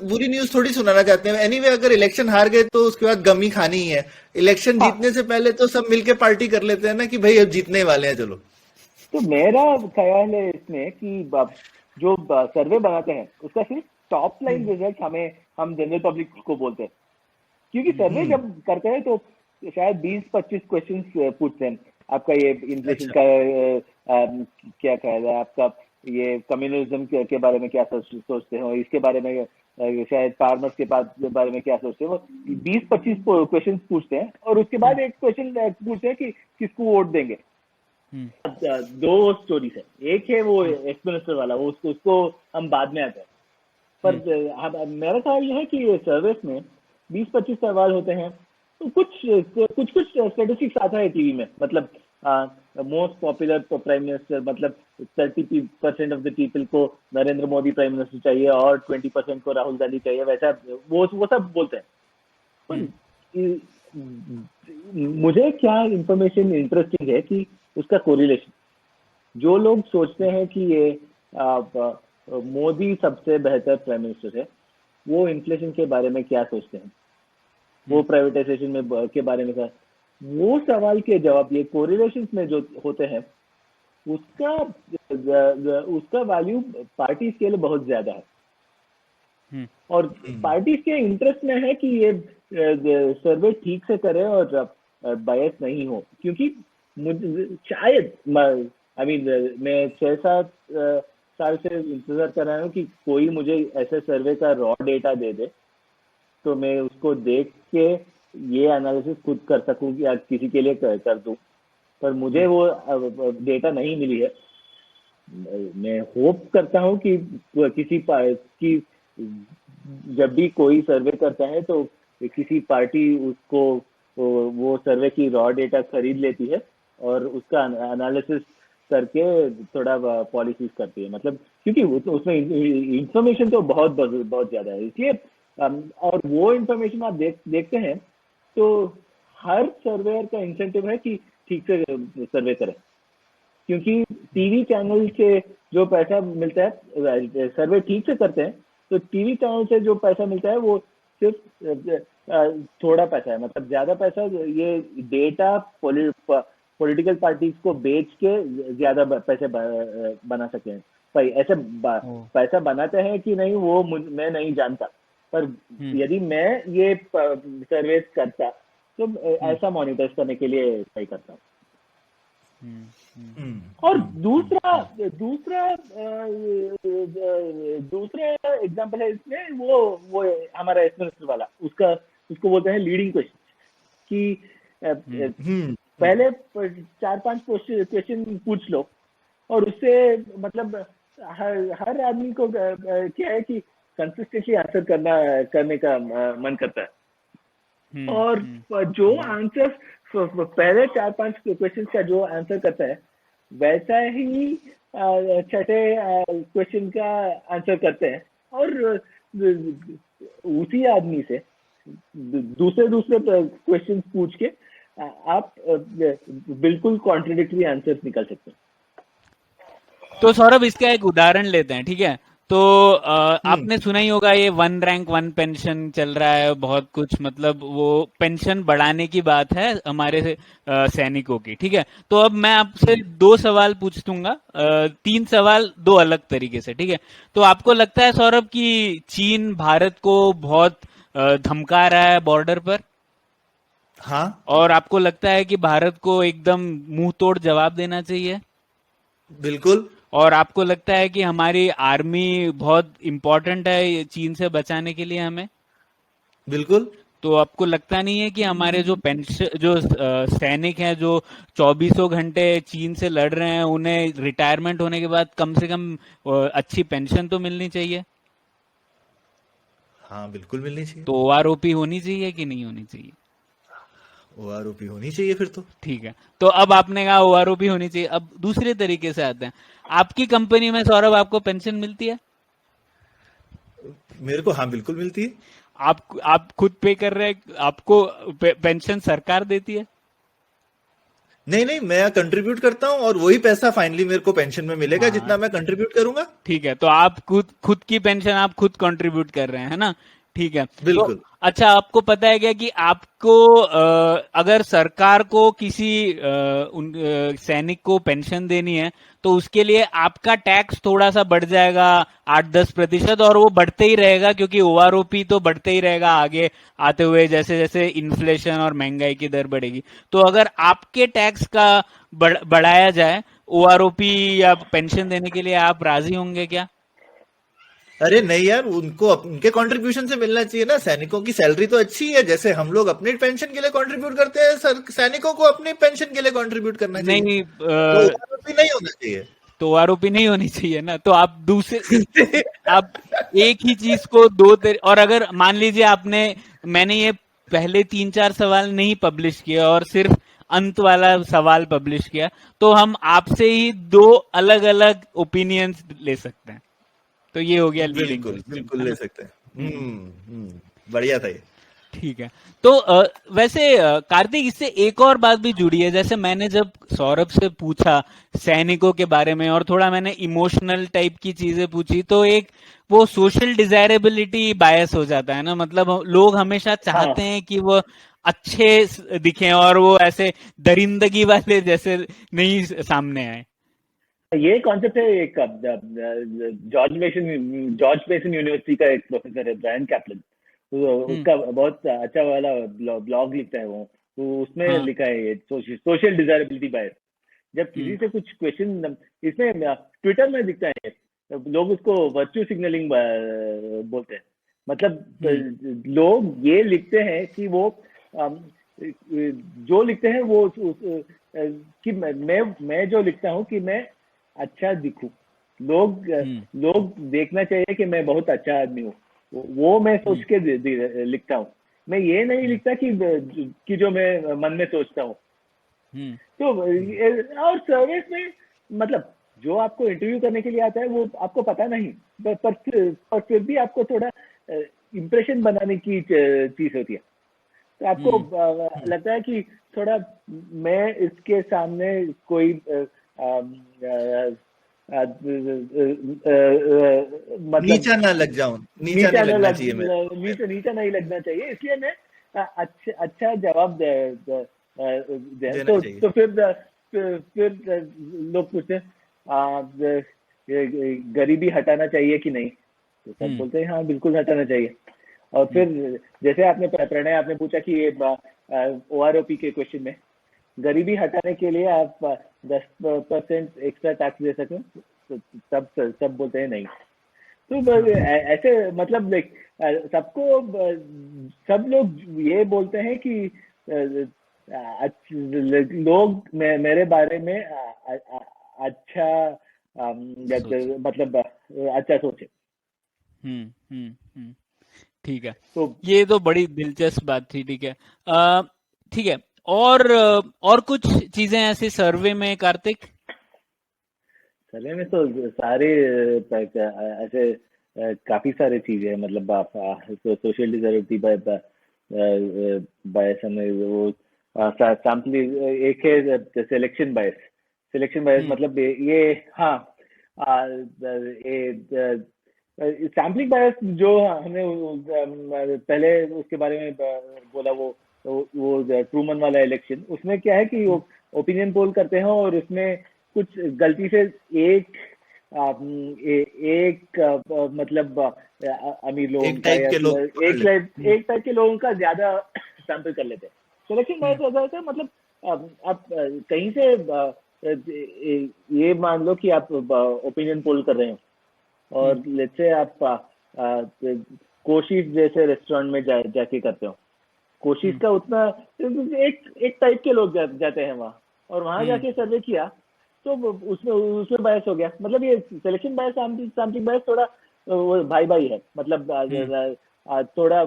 बुरी न्यूज थोड़ी सुनाना चाहते हैं। एनीवे अगर इलेक्शन हार गए तो उसके बाद गम ही खानी ही है। इलेक्शन हाँ। जीतने से पहले तो सब मिलके पार्टी कर लेते हैं ना कि भाई अब जीतने वाले हैं, चलो। तो मेरा ख्याल है इसमें कि जो सर्वे बनाते हैं उसका सिर्फ टॉप लाइन रिजल्ट हम जनरल पब्लिक को बोलते हैं, क्योंकि सर्वे हम्म। जब करते हैं तो शायद 20-25 क्वेश्चन पूछते हैं। आपका ये इन्फ्लेशन अच्छा। का क्या ख्याल है आपका, ये कम्युनलिज्म के बारे में क्या सोचते हो, इसके बारे में शायद फार्मर्स के बारे में क्या सोचते हो। 20-25 क्वेश्चन पूछते हैं और उसके बाद एक क्वेश्चन पूछते हैं कि किसको वोट देंगे। दो स्टोरीज है, एक है वो एक्स मिनिस्टर वाला, वो उसको हम बाद में आते हैं। पर मेरा ख्याल ये है कि सर्विस में 20-25 सवाल होते हैं, तो कुछ स्टेटिस्टिक्स आता है टीवी में, मतलब मोस्ट पॉपुलर प्राइम मिनिस्टर, मतलब 30% ऑफ द पीपल को नरेंद्र मोदी प्राइम मिनिस्टर चाहिए और 20% को राहुल गांधी चाहिए, वैसा वो सब बोलते हैं। पर मुझे क्या इंफॉर्मेशन इंटरेस्टिंग है कि उसका कोरिलेशन, जो लोग सोचते हैं कि ये मोदी सबसे बेहतर प्राइम मिनिस्टर है, वो इन्फ्लेशन के बारे में क्या सोचते हैं, वो प्राइवेटाइजेशन में के बारे में क्या, वो सवाल के जवाब ये कोरिलेशन में जो होते हैं, उसका वैल्यू पार्टीज के लिए बहुत ज्यादा है। और पार्टीज के इंटरेस्ट में है कि ये सर्वे ठीक से करे और बायस नहीं हो, क्योंकि शायद मैं 6-7 साल से इंतजार कर रहा हूँ कि कोई मुझे ऐसे सर्वे का रॉ डेटा दे दे, तो मैं उसको देख के ये एनालिसिस खुद कर सकूं या किसी के लिए कर दूं। पर मुझे वो डेटा नहीं मिली है। मैं होप करता हूं कि कि जब भी कोई सर्वे करता है तो किसी पार्टी उसको वो सर्वे की रॉ डेटा खरीद लेती है और उसका एनालिसिस करके थोड़ा पॉलिसीज करती है, मतलब क्योंकि उसमें इंफॉर्मेशन तो बहुत ज्यादा है, इसलिए और वो इंफॉर्मेशन आप देखते हैं तो हर सर्वेयर का इंसेंटिव है कि ठीक से सर्वे करें, क्योंकि टीवी चैनल से जो पैसा मिलता है, सर्वे ठीक से करते हैं तो टीवी चैनल से जो पैसा मिलता है वो सिर्फ थोड़ा पैसा है, मतलब ज्यादा पैसा ये डेटा पॉलिटिकल पार्टीज को बेच के ज्यादा पैसे बना सके। भाई ऐसे पैसा बनाते हैं कि नहीं वो मैं नहीं जानता, पर यदि मैं ये सर्वे करता तो ऐसा मॉनिटर करने के लिए ट्राई करता हूँ। और दूसरा एग्जांपल है इसमें, वो हमारा एक्स मिनिस्टर वाला, उसको बोलते हैं लीडिंग क्वेश्चन, कि पहले 4-5 क्वेश्चन पूछ लो और उससे मतलब हर आदमी को क्या है कि कंसिस्टेंटली आंसर करने का मन करता है। और जो आंसर पहले 4-5 क्वेश्चन का जो आंसर करता है वैसा ही छठे क्वेश्चन का आंसर करते हैं, और उसी आदमी से दूसरे क्वेश्चन पूछ के आप बिल्कुल कॉन्ट्रडिक्टरी आंसर्स निकाल सकते हैं। तो सौरभ इसका एक उदाहरण लेते हैं, ठीक है। तो आपने सुना ही होगा ये 1 रैंक 1 पेंशन चल रहा है, बहुत कुछ, मतलब वो पेंशन बढ़ाने की बात है हमारे सैनिकों की, ठीक है। तो अब मैं आपसे 2 सवाल पूछ दूंगा, 3 सवाल 2 अलग तरीके से, ठीक है। तो आपको लगता है सौरभ कि चीन भारत को बहुत धमका रहा है बॉर्डर पर? हाँ। और आपको लगता है कि भारत को एकदम मुंह तोड़ जवाब देना चाहिए? बिल्कुल। और आपको लगता है कि हमारी आर्मी बहुत इंपॉर्टेंट है चीन से बचाने के लिए हमें? बिल्कुल। तो आपको लगता नहीं है कि हमारे जो पेंशन जो सैनिक हैं जो 2400 घंटे चीन से लड़ रहे हैं, उन्हें रिटायरमेंट होने के बाद कम से कम अच्छी पेंशन तो मिलनी चाहिए? हाँ, बिल्कुल मिलनी चाहिए। तो ओआरओपी होनी चाहिए कि नहीं होनी चाहिए? ओआरओपी होनी चाहिए फिर तो। ठीक है, तो अब आपने कहा ओआरओपी होनी चाहिए, अब दूसरे तरीके से आते हैं। आपकी कंपनी में सौरभ आपको पेंशन मिलती है? मेरे को हाँ बिल्कुल मिलती है। आप खुद पे कर रहे हैं, आपको पेंशन सरकार देती है? नहीं नहीं, मैं कंट्रीब्यूट करता हूँ और वही पैसा फाइनली मेरे को पेंशन में मिलेगा हाँ जितना मैं कंट्रीब्यूट करूंगा। ठीक है, तो आप खुद खुद की पेंशन आप खुद कंट्रीब्यूट कर रहे हैं, है ना? ठीक है। तो बिल्कुल। अच्छा, आपको पता है क्या कि आपको अगर सरकार को किसी सैनिक को पेंशन देनी है तो उसके लिए आपका टैक्स थोड़ा सा बढ़ जाएगा, 8-10%, और वो बढ़ते ही रहेगा क्योंकि ओआरओपी तो बढ़ते ही रहेगा आगे आते हुए, जैसे जैसे इन्फ्लेशन और महंगाई की दर बढ़ेगी। तो अगर आपके टैक्स का बढ़ाया जाए ओआरओपी या पेंशन देने के लिए, आप राजी होंगे क्या? अरे नहीं यार, उनको उनके कंट्रीब्यूशन से मिलना चाहिए ना। सैनिकों की सैलरी तो अच्छी है, जैसे हम लोग अपनी पेंशन के लिए कंट्रीब्यूट करते हैं, सैनिकों को अपनी पेंशन के लिए कंट्रीब्यूट करना चाहिए। नहीं, तो ओवरऑल भी नहीं होना चाहिए। तो आरोपी नहीं होनी चाहिए ना, तो आप दूसरे, आप एक ही चीज को और अगर मान लीजिए मैंने ये पहले 3-4 सवाल नहीं पब्लिश किया और सिर्फ अंत वाला सवाल पब्लिश किया, तो हम आपसे ही 2 अलग अलग ओपिनियंस ले सकते हैं। तो ये हो गया लीडिंग बिल्कुल क्वेश्चन, बिल्कुल है ले ना? सकते हैं। बढ़िया था ये। ठीक है। तो वैसे कार्तिक, इससे एक और बात भी जुड़ी है। जैसे मैंने जब सौरभ से पूछा सैनिकों के बारे में और थोड़ा मैंने इमोशनल टाइप की चीजें पूछी, तो एक वो सोशल डिजायरेबिलिटी बायस हो जाता है ना। मतलब लोग हमेशा हाँ, चाहते हैं कि वो अच्छे दिखें और वो ऐसे दरिंदगी वाले जैसे नहीं सामने आए। ये कॉन्सेप्ट है। एक जॉर्ज मेसन यूनिवर्सिटी का एक प्रोफेसर है, ब्रायन कैप्लन। तो हम्म। उसका बहुत अच्छा वाला ब्लॉग लिखता है वो। तो उसमें हाँ। लिखा है ये सोशल डिजायरेबिलिटी बायस। जब किसी हम्म। से कुछ क्वेश्चन, इसमें ट्विटर में दिखता है, लोग उसको वर्च्यू सिग्नलिंग बोलते हैं। मतलब हम्म। लोग ये लिखते हैं कि वो अम, जो लिखते हैं वो कि मैं जो लिखता हूँ कि मैं अच्छा दिखूं। हम्म। लोग देखना चाहिए कि मैं बहुत अच्छा आदमी हूँ। वो मैं सोच हम्म। के लिखता हूँ। मैं ये नहीं हम्म। लिखता कि जो मैं मन में सोचता हूँ। हम्म। तो और सर्विस में, मतलब जो आपको इंटरव्यू करने के लिए आता है वो आपको पता नहीं, पर फिर भी आपको थोड़ा इम्प्रेशन बनाने की चीज होती है। तो आपको हम्म। लगता है कि थोड़ा मैं इसके सामने कोई मतलब नीचा ना लग जाऊं, नीचा नहीं नीचा न लगना लग चाहिए मेरे। नीचा नहीं लगना चाहिए, इसलिए मैं अच्छा जवाब देना तो चाहिए। फिर लोग पूछते हैं, गरीबी हटाना चाहिए कि नहीं? तो सब हम्म। बोलते हैं हाँ बिल्कुल हटाना चाहिए। और हम्म। फिर जैसे आपने प्रणय आपने पूछा कि ये ओआरओपी के क्वेश्चन में गरीबी हटाने के लिए आप 10% एक्स्ट्रा टैक्स दे सकें, तो सब सब बोलते हैं नहीं। तो ऐसे मतलब लाइक सबको सब लोग ये बोलते हैं कि लोग मेरे बारे में अच्छा सोचे। मतलब अच्छा सोचे। हम्म। हम्म। हम्म। ठीक है। तो ये तो बड़ी दिलचस्प बात थी। ठीक है। ठीक है। और कुछ चीजें ऐसी सर्वे में, कार्तिक? सर्वे में तो सारे ऐसे काफी सारे चीजें हैं। मतलब आप सोशल डिजर्विटी बायस हमें वो सैम्पल एक है सिलेक्शन बायस। सिलेक्शन बायस हम्म। मतलब ये हाँ, सैम्पलिंग बायस जो हमने पहले उसके बारे में बोला, वो ट्रूमन वाला इलेक्शन, उसमें क्या है कि वो ओपिनियन पोल करते हैं और उसमें कुछ गलती से एक एक मतलब अमीर लोगों एक का टाइप या के लोग पकड़ लेते। एक टाइप के लोगों का ज्यादा सैंपल कर लेते हैं। सिलेक्शन बायस ऐसा होता है, मतलब आप कहीं से ये मान लो कि आप ओपिनियन पोल कर रहे हो हम्म। और लेट्स से आप कोशिश जैसे रेस्टोरेंट में जाके करते हो। कोशिश हम्म। का उतना एक टाइप के लोग जाते हैं वहाँ, और वहाँ हम्म। जाके सर्वे किया तो उसमें उसमें बायस हो गया। मतलब ये सिलेक्शन बायस सैम्पलिंग बायस थोड़ा भाई भाई है। मतलब हम्म। थोड़ा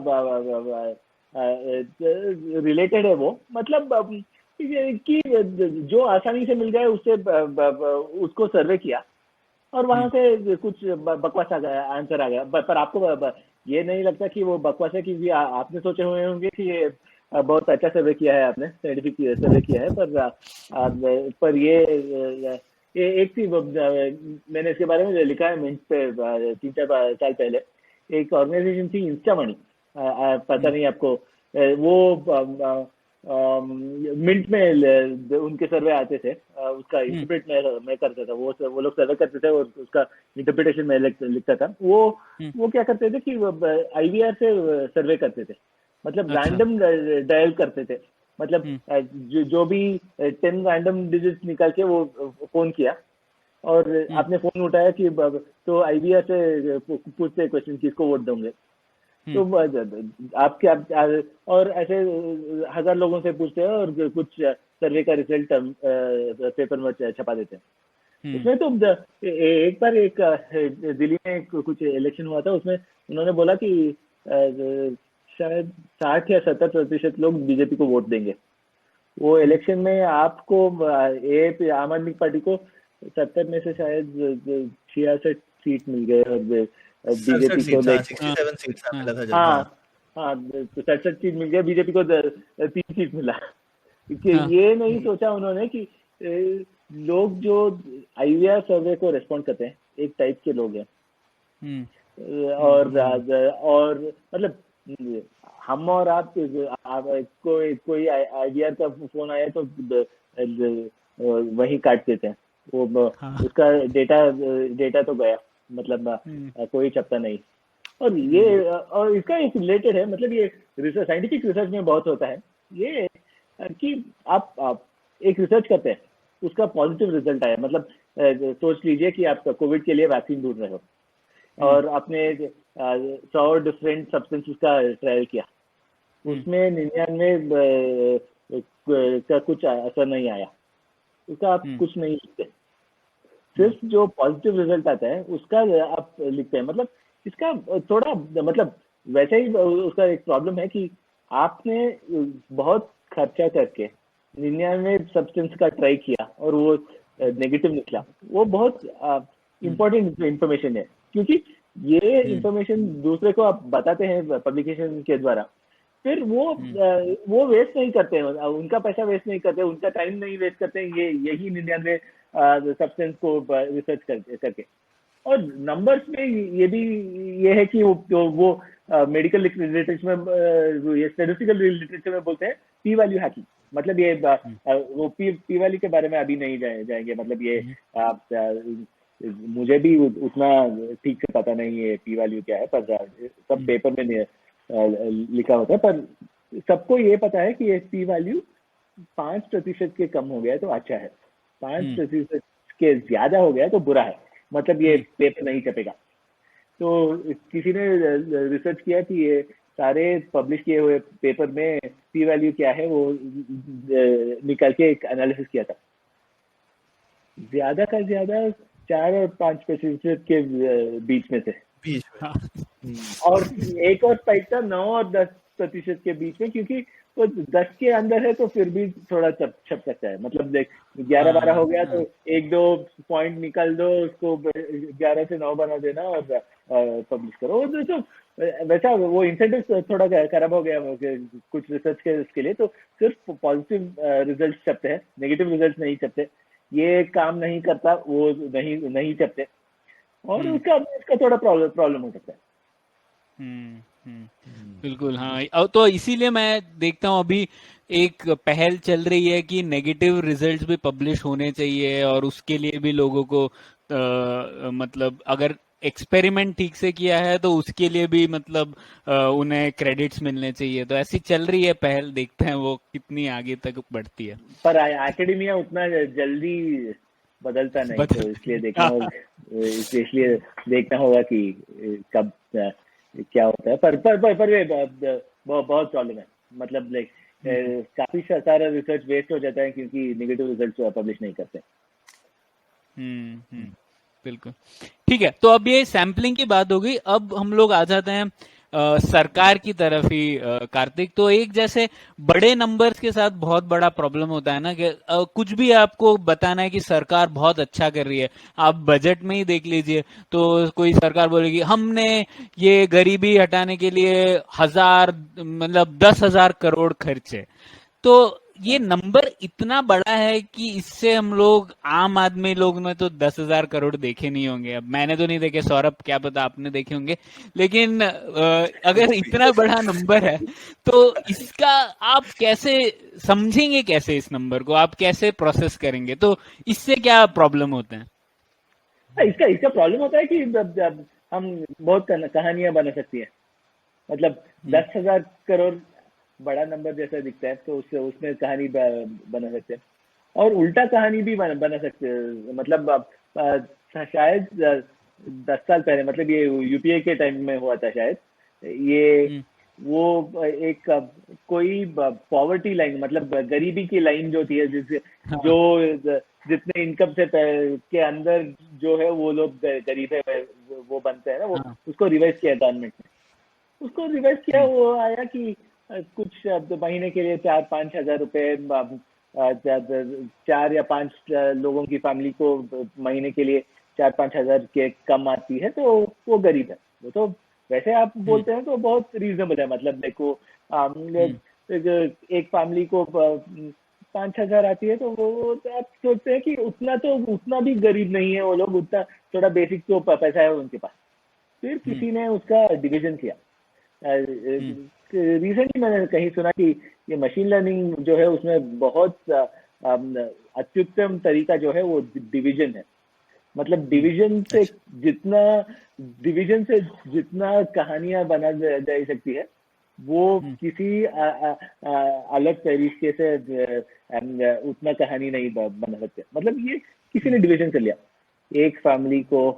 रिलेटेड है वो। मतलब कि जो आसानी से मिल जाए उससे उसको सर्वे किया और वहां हम्म। से कुछ बकवास आ गया, आंसर आ गया। पर आपको ये नहीं लगता कि वो बकवास है, क्योंकि आपने सोचे हुए होंगे कि ये बहुत अच्छा सर्वे किया है आपने, साइंटिफिक सर्वे किया है, पर ये एक चीज मैंने इसके बारे में लिखा है मिंट पे 3-4 साल पहले। एक ऑर्गेनाइजेशन थी इंस्टामनी, पता नहीं आपको, वो मिंट में उनके सर्वे आते थे, उसका इंटरप्रेट मैं करता था, वो लोग सर्वे करते थे और उसका इंटरप्रिटेशन मैं लिखता था। वो क्या करते थे कि IVR से सर्वे करते थे, मतलब अच्छा। रैंडम डायल करते थे, मतलब जो भी 10 रैंडम डिजिट निकाल के वो फोन किया और आपने फोन उठाया कि तो IVR से पूछते क्वेश्चन किसको वोट दोगे, तो आप क्या, और ऐसे 1000 लोगों से पूछते हैं और कुछ सर्वे का रिजल्ट पेपर में छपा देते हैं। इसमें तो एक बार एक दिल्ली में कुछ इलेक्शन हुआ था, उसमें उन्होंने बोला कि शायद 60 या 70% लोग बीजेपी को वोट देंगे। वो इलेक्शन में आपको आम आदमी पार्टी को 70 में से शायद 66 सीट मिल गए और बीजेपी को 67 सीट्स मिला था जब। हाँ, तो 67 सीट मिल गया, बीजेपी को 3 सीट मिला। ये नहीं सोचा उन्होंने कि लोग जो IVR सर्वे को रेस्पॉन्ड करते हैं एक टाइप के लोग हैं, और मतलब हम और आप कोई IVR का फोन आया तो वही काट देते हैं, वो उसका डेटा तो गया, मतलब कोई छपता नहीं। और इसका एक रिलेटेड है, मतलब ये रिसर्च, साइंटिफिक रिसर्च में बहुत होता है ये कि आप एक रिसर्च करते हैं, उसका पॉजिटिव रिजल्ट आया, मतलब सोच लीजिए कि आप कोविड के लिए वैक्सीन ढूंढ रहे हो और आपने 100 डिफरेंट सब्सटेंसेस का ट्रायल किया, उसमें 99 का कुछ असर नहीं आया, उसका आप कुछ नहीं लिखते, सिर्फ जो पॉजिटिव रिजल्ट आता है उसका आप लिखते हैं। मतलब इसका थोड़ा, मतलब वैसे ही उसका एक प्रॉब्लम है कि आपने बहुत खर्चा करके 99 सब्सटेंस का ट्राई किया और वो नेगेटिव निकला, वो बहुत इम्पोर्टेंट इंफॉर्मेशन है, क्योंकि ये इंफॉर्मेशन दूसरे को आप बताते हैं पब्लिकेशन के द्वारा, फिर वो वेस्ट नहीं करते हैं, उनका पैसा वेस्ट नहीं करते, उनका टाइम नहीं वेस्ट करते हैं, यही 99 सब्सटेंस को रिसर्च करके। और नंबर्स में ये है कि वो मेडिकल लिटरेचर में, ये स्टैटिस्टिकल लिटरेचर में बोलते हैं पी वैल्यू हैकिंग, मतलब ये वो पी वैल्यू के बारे में अभी नहीं जाएंगे, मतलब ये मुझे भी उतना ठीक से पता नहीं है पी वैल्यू क्या है, पर सब पेपर में लिखा होता है, पर सबको ये पता है कि ये पी वैल्यू 5% के कम हो गया है तो अच्छा है, 5% के ज्यादा हो गया है तो बुरा है, मतलब ये पेपर नहीं छपेगा। तो किसी ने रिसर्च किया कि ये सारे पब्लिश किए हुए पेपर में पी वैल्यू क्या है वो निकाल के एक एनालिसिस किया था, ज्यादा का ज्यादा 4 और 5% के बीच में थे, और एक और स्पाइक था 9 और 10% के बीच में, क्योंकि वो 10 के अंदर है तो फिर भी थोड़ा छप सकता है, मतलब 11-12 हो गया तो 1-2 पॉइंट निकाल दो, उसको 11 से 9 बना देना और पब्लिश करो। तो वैसा वो इंसेंटिव थोड़ा खराब हो गया कुछ रिसर्च के लिए, तो सिर्फ पॉजिटिव रिजल्ट छपते हैं, नेगेटिव रिजल्ट नहीं छपते, ये काम नहीं करता, वो नहीं छपते, और उसका थोड़ा प्रॉब्लम हो सकता है। बिल्कुल, हाँ। तो इसीलिए मैं देखता हूँ अभी एक पहल चल रही है कि नेगेटिव रिजल्ट्स भी पब्लिश होने चाहिए, और उसके लिए भी लोगों को मतलब अगर एक्सपेरिमेंट ठीक से किया है तो उसके लिए भी मतलब उन्हें क्रेडिट्स मिलने चाहिए। तो ऐसी चल रही है पहल, देखते हैं वो कितनी आगे तक बढ़ती है। पर एकेडमिया उतना जल्दी बदलता नहीं, तो इसलिए देखना होगा कि कब क्या होता है। पर बहुत प्रॉब्लम है, मतलब काफी सारा रिसर्च वेस्ट हो जाता है क्योंकि नेगेटिव रिजल्ट पब्लिश नहीं करते। बिल्कुल, ठीक है। तो अब ये सैम्पलिंग की बात हो गई, अब हम लोग आ जाते हैं सरकार की तरफ ही कार्तिक। तो एक जैसे बड़े नंबर्स के साथ बहुत बड़ा प्रॉब्लम होता है ना कि कुछ भी आपको बताना है कि सरकार बहुत अच्छा कर रही है, आप बजट में ही देख लीजिए तो कोई सरकार बोलेगी हमने ये गरीबी हटाने के लिए 10,000 करोड़ तो ये नंबर इतना बड़ा है कि इससे हम लोग आम आदमी लोग ने तो 10,000 करोड़ देखे नहीं होंगे। अब मैंने तो नहीं देखे, सौरभ क्या पता आपने देखे होंगे, लेकिन अगर इतना बड़ा नंबर है तो इसका आप कैसे समझेंगे, कैसे इस नंबर को आप कैसे प्रोसेस करेंगे, तो इससे क्या प्रॉब्लम होते हैं? इसका इसका प्रॉब्लम होता है कि जब हम बहुत कहानियां बना सकती है। मतलब 10,000 करोड़ बड़ा नंबर जैसा दिखता है, तो उसमें कहानी बना सकते हैं, और उल्टा कहानी भी बना सकते हैं। मतलब शायद 10 साल पहले, मतलब ये यूपीए के टाइम में हुआ था शायद, ये वो एक कोई पॉवर्टी लाइन, मतलब गरीबी की लाइन जो थी, जो जितने इनकम से के अंदर जो है वो लोग गरीब है, वो बनते हैं ना, वो उसको रिवाइज किया गवर्नमेंट ने। उसको रिवाइज किया, वो आया कि कुछ महीने के लिए 4-5 हजार रुपए, 4 या 5 लोगों की फैमिली को महीने के लिए 4-5 हजार के कम आती है, तो वो गरीब है। वो तो वैसे आप बोलते हैं तो बहुत रीजनेबल है। मतलब देखो, एक फैमिली को 5 हजार आती है, तो वो तो आप सोचते हैं कि उतना भी गरीब नहीं है वो लोग, उतना थोड़ा बेसिक तो पैसा है उनके पास। फिर किसी ने उसका डिवीजन किया। रिसेंटली मैंने कहीं सुना कि ये मशीन लर्निंग जो है, उसमें बहुत अत्युत्तम तरीका जो है वो डिवीजन है। मतलब डिवीजन से जितना कहानियां बना जा सकती है, वो किसी अलग तरीके से उतना कहानी नहीं बना सकते। मतलब ये किसी ने डिवीजन कर लिया, एक फैमिली को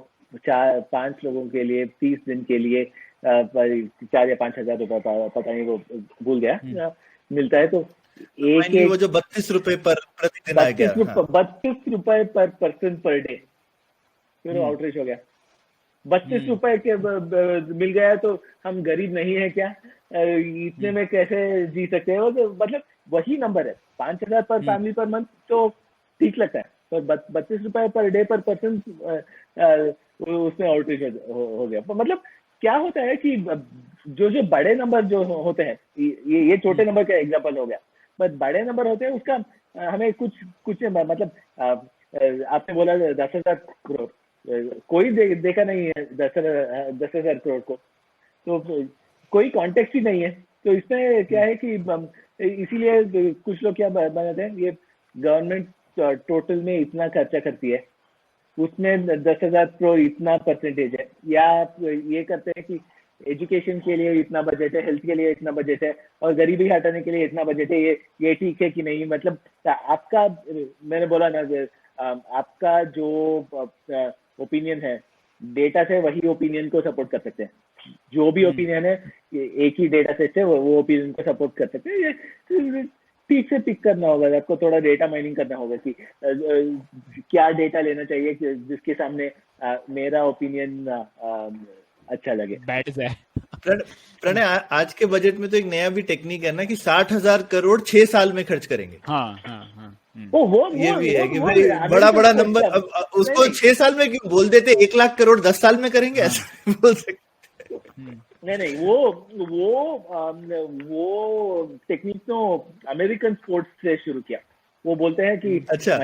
4-5 लोगों के लिए 30 दिन के लिए 4 या 5 हजार रुपए, पता नहीं, वो भूल गया, मिलता है। तो एक वो जो 32 रुपए पर प्रतिदिन आ गया, 32 रुपए पर पर्सन पर डे, फिर आउटरीच हो गया। 32 रुपए के मिल गया, तो हम गरीब नहीं है क्या? इतने में कैसे जी सकते हैं? तो मतलब वही नंबर है, 5,000 पर फैमिली पर मंथ, तो ठीक लगता है। तो 32 रुपए पर डे पर पर्सन, उसमें आउटरीच हो गया। मतलब क्या होता है कि जो बड़े नंबर जो होते हैं, ये छोटे नंबर का एग्जांपल हो गया, बट बड़े नंबर होते हैं, उसका हमें कुछ मतलब आपने बोला 10,000 करोड़, कोई देखा नहीं है 10,000 करोड़ को, तो कोई कॉन्टेक्स्ट ही नहीं है। तो इसमें क्या है कि इसीलिए कुछ लोग क्या बनाते हैं, ये गवर्नमेंट टोटल में इतना खर्चा करती है, उसमें 10,000 करोड़ इतना परसेंटेज है, या ये करते हैं कि एजुकेशन के लिए इतना बजट है, हेल्थ के लिए इतना बजट है, और गरीबी हटाने के लिए इतना बजट है। ये ठीक है कि नहीं? मतलब आपका, मैंने बोला ना, आपका जो ओपिनियन है, डेटा से वही ओपिनियन को सपोर्ट कर सकते हैं। जो भी ओपिनियन है, एक ही डेटा सेट से वो ओपिनियन को सपोर्ट कर सकते हैं। ये ठीक से पिक करना होगा, आपको थोड़ा डेटा माइनिंग करना होगा कि क्या डेटा लेना चाहिए जिसके सामने मेरा ओपिनियन अच्छा लगे। बैठ जाए। प्रणय, आज के बजट में तो एक नया भी टेक्निक है ना कि 60,000 करोड़ 6 साल में खर्च करेंगे। हाँ। वो ये भी है कि भाई बड़ा नंबर, अब उसको 6 साल में क्यों बोल देते, 1 लाख करोड़ 10 साल में करेंगे, ऐसा बोल सकते। नहीं, वो टेक्निक तो अमेरिकन स्पोर्ट्स से शुरू किया। वो बोलते हैं कि अच्छा,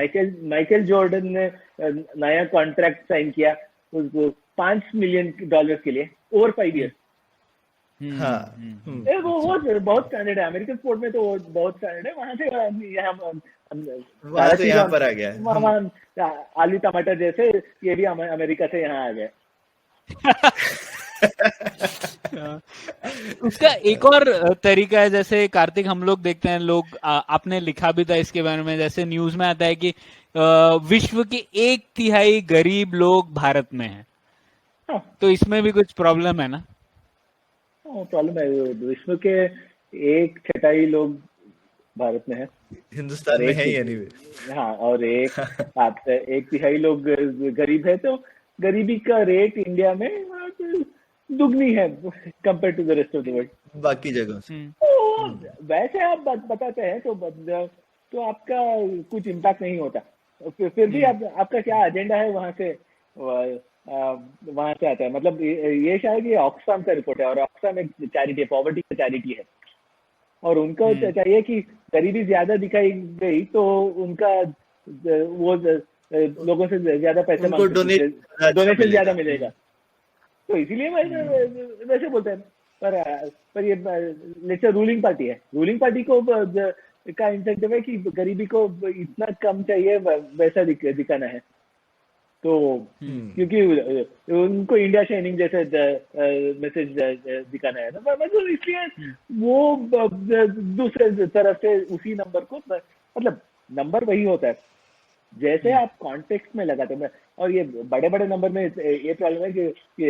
माइकल जॉर्डन ने नया कॉन्ट्रैक्ट साइन किया उसको $5 मिलियन के लिए ओवर 5 ईयर्स। हाँ, वो बहुत स्टैंडर्ड है अमेरिकन स्पोर्ट में, तो वो बहुत स्टैंडर्ड है। वहां से यहाँ पर आ गया, वहां आलू टमाटर जैसे ये भी अमेरिका से यहाँ आ गए। उसका एक और तरीका है, जैसे कार्तिक हम लोग देखते हैं, लोग आपने लिखा भी था इसके बारे में, जैसे न्यूज में आता है कि विश्व के 1/3 गरीब लोग भारत में हैं। तो इसमें भी कुछ प्रॉब्लम है ना? प्रॉब्लम है, विश्व के 1/6 लोग भारत में है, हिंदुस्तान में है ही anyway। हाँ, और 1/3 लोग गरीब है। तो गरीबी का रेट इंडिया में दुगनी है compare to the rest of the world. बाकी जगहों से। तो वैसे आप बताते हैं तो आपका कुछ इम्पैक्ट नहीं होता। फिर भी आपका क्या एजेंडा है वहां से आता है। मतलब ये शायद ये ऑक्सफैम का रिपोर्ट है, और ऑक्सफैम एक चैरिटी है, पॉवर्टी का चैरिटी है, और उनको चाहिए कि गरीबी ज्यादा दिखाई गई तो उनका वो लोगों से ज्यादा पैसे उनको डोनेशन ज्यादा मिलेगा। तो इसीलिए वैसे बोलते हैं। पर ये लेट्स से रूलिंग पार्टी है, रूलिंग पार्टी को का इंसेंटिव है कि गरीबी को इतना कम चाहिए वैसा दिखाना है। तो क्योंकि उनको इंडिया शाइनिंग जैसे मैसेज दिखाना है ना, मतलब इसलिए वो दूसरे तरफ से उसी नंबर को, मतलब नंबर वही होता है जैसे आप कॉन्टेक्स्ट में लगाते हैं। और ये बड़े बड़े नंबर में ये प्रॉब्लम है कि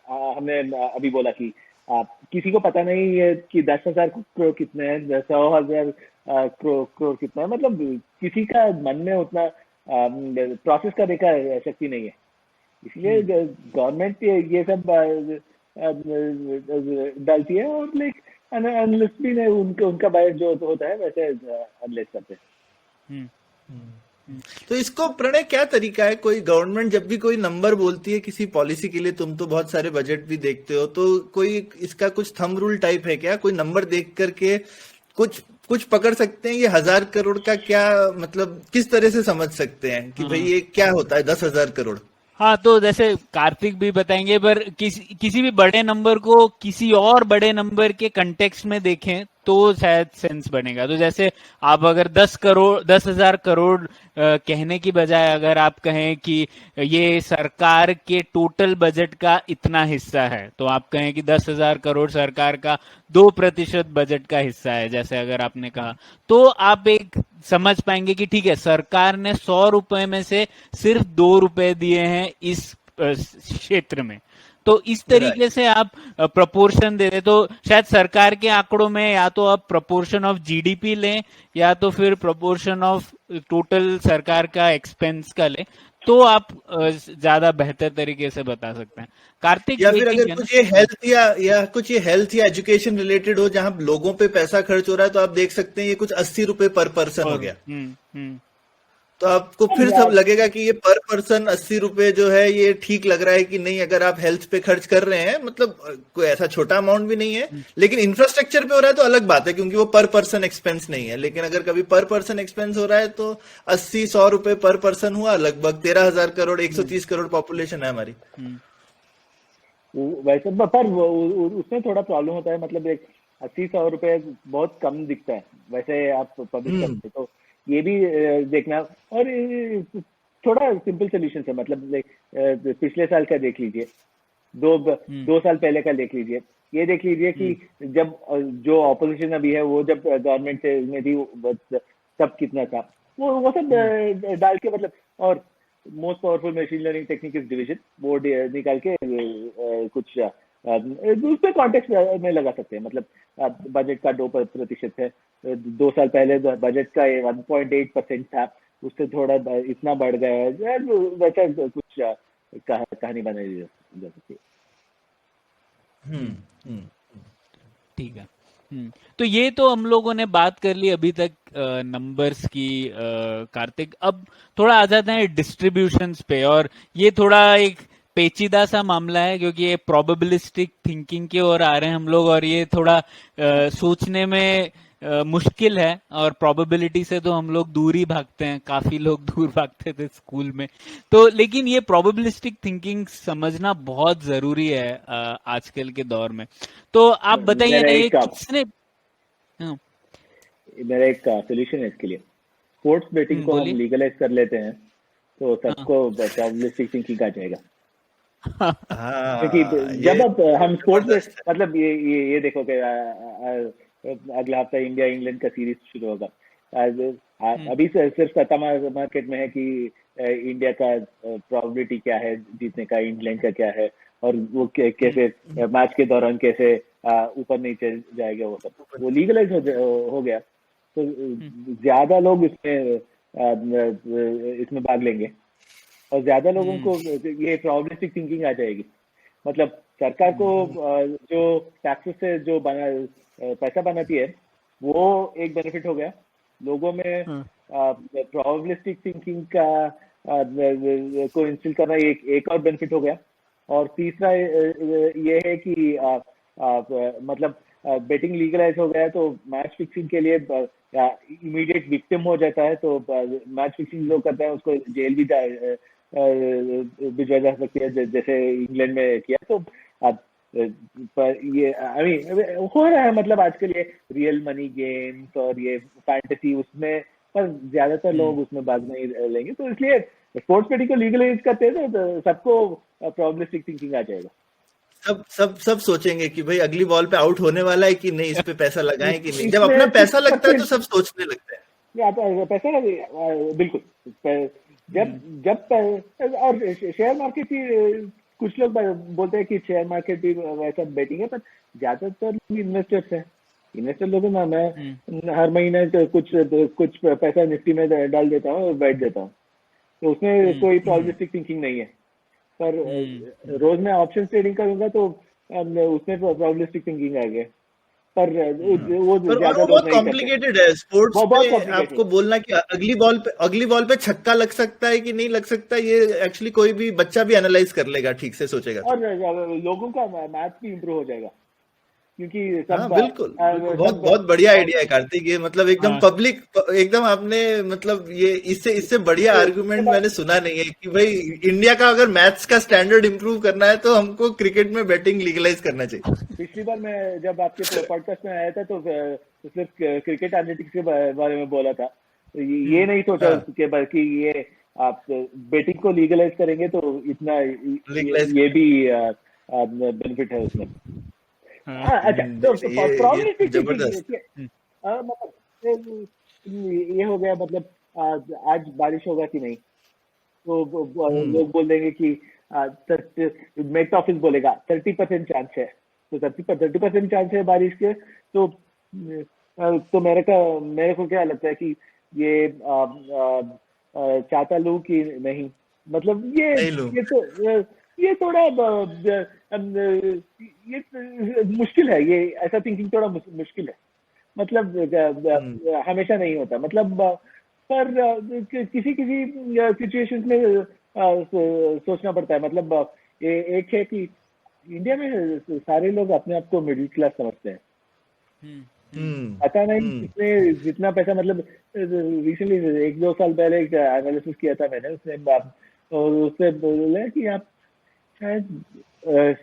हमने अभी बोला कि किसी को पता नहीं है कि 10,000 करोड़ कितने हैं, 100,000 करोड़ कितने हैं। मतलब किसी का मन में उतना प्रोसेस करने का शक्ति नहीं है। इसलिए गवर्नमेंट ये सब डालती है, और लाइक एनालिस्ट भी ने उनका बायस जो होता है वैसे एनालाइज करते हैं। तो इसको प्रणय क्या तरीका है? कोई गवर्नमेंट जब भी कोई नंबर बोलती है किसी पॉलिसी के लिए, तुम तो बहुत सारे बजट भी देखते हो, तो कोई इसका कुछ थंब रूल टाइप है क्या? कोई नंबर देख करके कुछ पकड़ सकते हैं ये 1,000 करोड़ का क्या मतलब, किस तरह से समझ सकते हैं कि भाई ये क्या होता है 10,000 करोड़? हाँ, तो जैसे कार्तिक भी बताएंगे, पर किसी भी बड़े नंबर को किसी और बड़े नंबर के कंटेक्स्ट में देखें तो शायद सेंस बनेगा। तो जैसे आप अगर 10,000 करोड़ कहने की बजाय अगर आप कहें कि ये सरकार के टोटल बजट का इतना हिस्सा है, तो आप कहें कि 10,000 करोड़ सरकार का 2% बजट का हिस्सा है, जैसे अगर आपने कहा, तो आप एक समझ पाएंगे कि ठीक है, सरकार ने 100 रुपए में से सिर्फ 2 रुपए दिए हैं इस क्षेत्र में। तो इस तरीके से आप प्रपोर्शन दे रहे, तो शायद सरकार के आंकड़ों में या तो आप प्रपोर्शन ऑफ जीडीपी लें या तो फिर प्रपोर्शन ऑफ टोटल सरकार का एक्सपेंस का लें, तो आप ज्यादा बेहतर तरीके से बता सकते हैं। कार्तिक, या फिर अगर कुछ ये हेल्थ या एजुकेशन रिलेटेड हो जहां लोगों पे पैसा खर्च हो रहा है, तो आप देख सकते हैं ये कुछ 80 रुपए पर पर्सन हो गया। तो आपको फिर सब लगेगा कि ये पर पर्सन 80 रुपए जो है ये ठीक लग रहा है कि नहीं। अगर आप हेल्थ पे खर्च कर रहे हैं, मतलब कोई ऐसा छोटा अमाउंट भी नहीं है, लेकिन इंफ्रास्ट्रक्चर पे हो रहा है तो अलग बात है, क्योंकि वो पर पर्सन एक्सपेंस नहीं है। लेकिन अगर कभी पर पर्सन एक्सपेंस हो रहा है तो 80-100 रुपए पर पर्सन हुआ, लगभग 13,000 करोड़, 130 करोड़ पॉपुलेशन है हमारी। वैसे पर उसमें थोड़ा प्रॉब्लम होता है, मतलब एक 80-100 रुपए बहुत कम दिखता है वैसे आप पब्लिश करते, तो ये भी देखना। और थोड़ा सिंपल सोल्यूशन है, मतलब पिछले साल का देख लीजिए, 2 साल पहले का देख लीजिए, ये देख लीजिए कि जब जो ऑपोजिशन अभी है वो जब गवर्नमेंट में थी तब कितना था, वो सब डाल के, मतलब। और most powerful machine learning technique is division, वो निकाल के कुछ दूसरे कॉन्टेक्स्ट में लगा सकते हैं। मतलब बजट का 2% है, 2 साल पहले बजट का 1.8% था, उससे थोड़ा इतना बढ़ गया है, वैसा कुछ कहानी बनाई जा सकती है। ठीक है। तो ये तो हम लोगों ने बात कर ली अभी तक नंबर्स की। कार्तिक, अब थोड़ा आ जाते हैं डिस्ट्रीब्यूशंस पे, और ये थोड़ा एक पेचीदा सा मामला है क्योंकि ये प्रोबेबिलिस्टिक थिंकिंग की ओर आ रहे हैं हम लोग, और ये थोड़ा सोचने में मुश्किल है, और प्रोबेबिलिटी से तो हम लोग दूर ही भागते हैं, काफी लोग दूर भागते थे स्कूल में। तो लेकिन ये प्रोबेबिलिस्टिक थिंकिंग समझना बहुत जरूरी है आजकल के दौर में। तो आप बताइए ना, ये किसने मेरा एक सोल्यूशन है इसके लिए। स्पोर्ट्स बेटिंग को हम लीगलाइज कर लेते हैं तो सबको प्रोबेबिलिस्टिक थिंकिंग आ जाएगा। क्योंकि जब अब हम स्पोर्ट्स में, मतलब ये देखो कि अगला हफ्ता इंडिया इंग्लैंड का सीरीज शुरू होगा। अभी सिर्फ सत्ता मार्केट में है कि इंडिया का प्रोबेबिलिटी क्या है जीतने का, इंग्लैंड का क्या है, और वो कैसे मैच के दौरान कैसे ऊपर नीचे जाएगा, वो सब वो लीगलाइज हो गया। तो ज्यादा लोग इसमें भाग लेंगे और ज्यादा लोगों को ये प्रोबेबिलिस्टिक थिंकिंग आ जाएगी। मतलब सरकार को जो टैक्सेस से जो पैसा बनाती है वो एक बेनिफिट हो गया। लोगों में प्रोबेबिलिस्टिक थिंकिंग का को इंस्टिल करना एक और बेनिफिट हो गया। और तीसरा ये है कि मतलब बेटिंग लीगलाइज हो गया तो मैच फिक्सिंग के लिए इमीडिएट विक्टिम हो जाता है, तो मैच फिक्सिंग लोग करते हैं उसको जेल भी भिजवा जा सकती है, जैसे इंग्लैंड में किया। तो अब पर ये आई मीन हो रहा है, मतलब आजकल ये रियल मनी गेम्स और ये फैंटेसी उसमें, पर ज्यादातर लोग उसमें भाग नहीं लेंगे, तो इसलिए स्पोर्ट्स बेटिंग को लीगलाइज करते हैं तो सबको प्रोबेबिलिस्टिक थिंकिंग आ जाएगा। सब सोचेंगे कि भाई अगली बॉल पे आउट होने वाला है कि नहीं, इस पे पैसा लगाएं कि नहीं। जब अपना पैसा लगता है तो सब सोचने लगते हैं। पैसा बिल्कुल जब और शेयर मार्केट की कुछ लोग बोलते हैं कि शेयर मार्केट भी वैसा बेटिंग है, पर ज्यादातर इन्वेस्टर्स हैं। इन्वेस्टर लोगों ना मैं हर महीने कुछ पैसा निफ्टी में डाल देता हूँ और बैठ देता हूँ, तो उसमें कोई प्रोबेबिलिस्टिक थिंकिंग नहीं है। पर रोज मैं ऑप्शन ट्रेडिंग करूंगा तो उसमें प्रोबेबिलिस्टिक थिंकिंग आ गया। पर वो ज्यादा बहुत कॉम्प्लिकेटेड है स्पोर्ट्स में। आपको बोलना कि अगली बॉल पे छक्का लग सकता है कि नहीं लग सकता, ये एक्चुअली कोई भी बच्चा भी एनालाइज कर लेगा, ठीक से सोचेगा। और लोगों का मैथ भी इम्प्रूव हो जाएगा, क्योंकि सब बिल्कुल बहुत बढ़िया आइडिया है कार्तिक, ये मतलब एकदम पब्लिक, एकदम आपने मतलब ये इससे बढ़िया आर्गुमेंट मैंने सुना नहीं है कि भाई इंडिया का अगर मैथ्स का स्टैंडर्ड इंप्रूव करना है तो हमको क्रिकेट में बैटिंग लीगलाइज करना चाहिए। पिछली बार मैं जब आपके पॉडकास्ट में आया था तो सिर्फ क्रिकेट एनालिटिक्स के बारे में बोला था, तो ये नहीं सोचा कि बल्कि ये आप बेटिंग को लीगलाइज करेंगे तो इतना ये भी बेनिफिट है उसमें। अच्छा, तो जबरदस्त ये हो गया, मतलब आज बारिश होगा कि नहीं, तो लोग बोल देंगे कि मेट ऑफिस बोलेगा 30% चांस है, तो 30% चांस है बारिश के। तो मेरे को क्या लगता है कि ये चाहता लूं कि नहीं, मतलब ये थोड़ा ये मुश्किल है, ये ऐसा थिंकिंग थोड़ा मुश्किल है, मतलब हमेशा नहीं होता, मतलब पर किसी सिचुएशंस में सोचना पड़ता है। मतलब एक है कि इंडिया में सारे लोग अपने आप को मिडिल क्लास समझते हैं। पता नहीं कितने जितना पैसा, मतलब रिसेंटली 1-2 साल पहले एक एनालिसिस किया था मैंने, उससे बोला कि आप शायद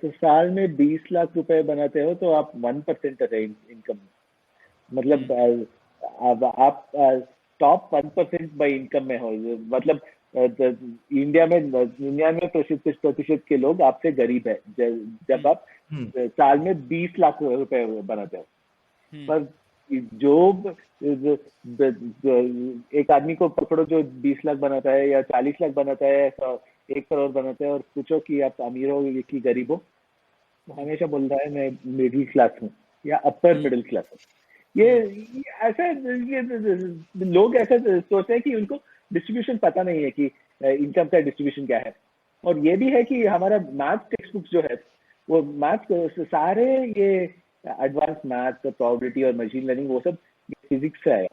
साल में 20 लाख रुपए बनाते हो तो आप 1% है इनकम, मतलब आप टॉप 1% बाई इनकम में हो, मतलब इंडिया में 99% के लोग आपसे गरीब है जब आप साल में 20 लाख रुपए बनाते हो। पर जो एक आदमी को पकड़ो जो 20 लाख बनाता है या 40 लाख बनाता है, 1 करोड़ बनाता है, और पूछो कि आप अमीर हो कि गरीब हो, तो हमेशा बोल रहा है मैं मिडिल क्लास हूँ या अपर मिडिल क्लास हूँ। ये ऐसा लोग ऐसा सोचते हैं कि उनको डिस्ट्रीब्यूशन पता नहीं है कि इनकम का डिस्ट्रीब्यूशन क्या है। और ये भी है कि हमारा मैथ टेक्स्ट बुक जो है वो मैथ सारे ये एडवांस मैथ, प्रोबेबिलिटी और मशीन लर्निंग वो सब फिजिक्स से आया,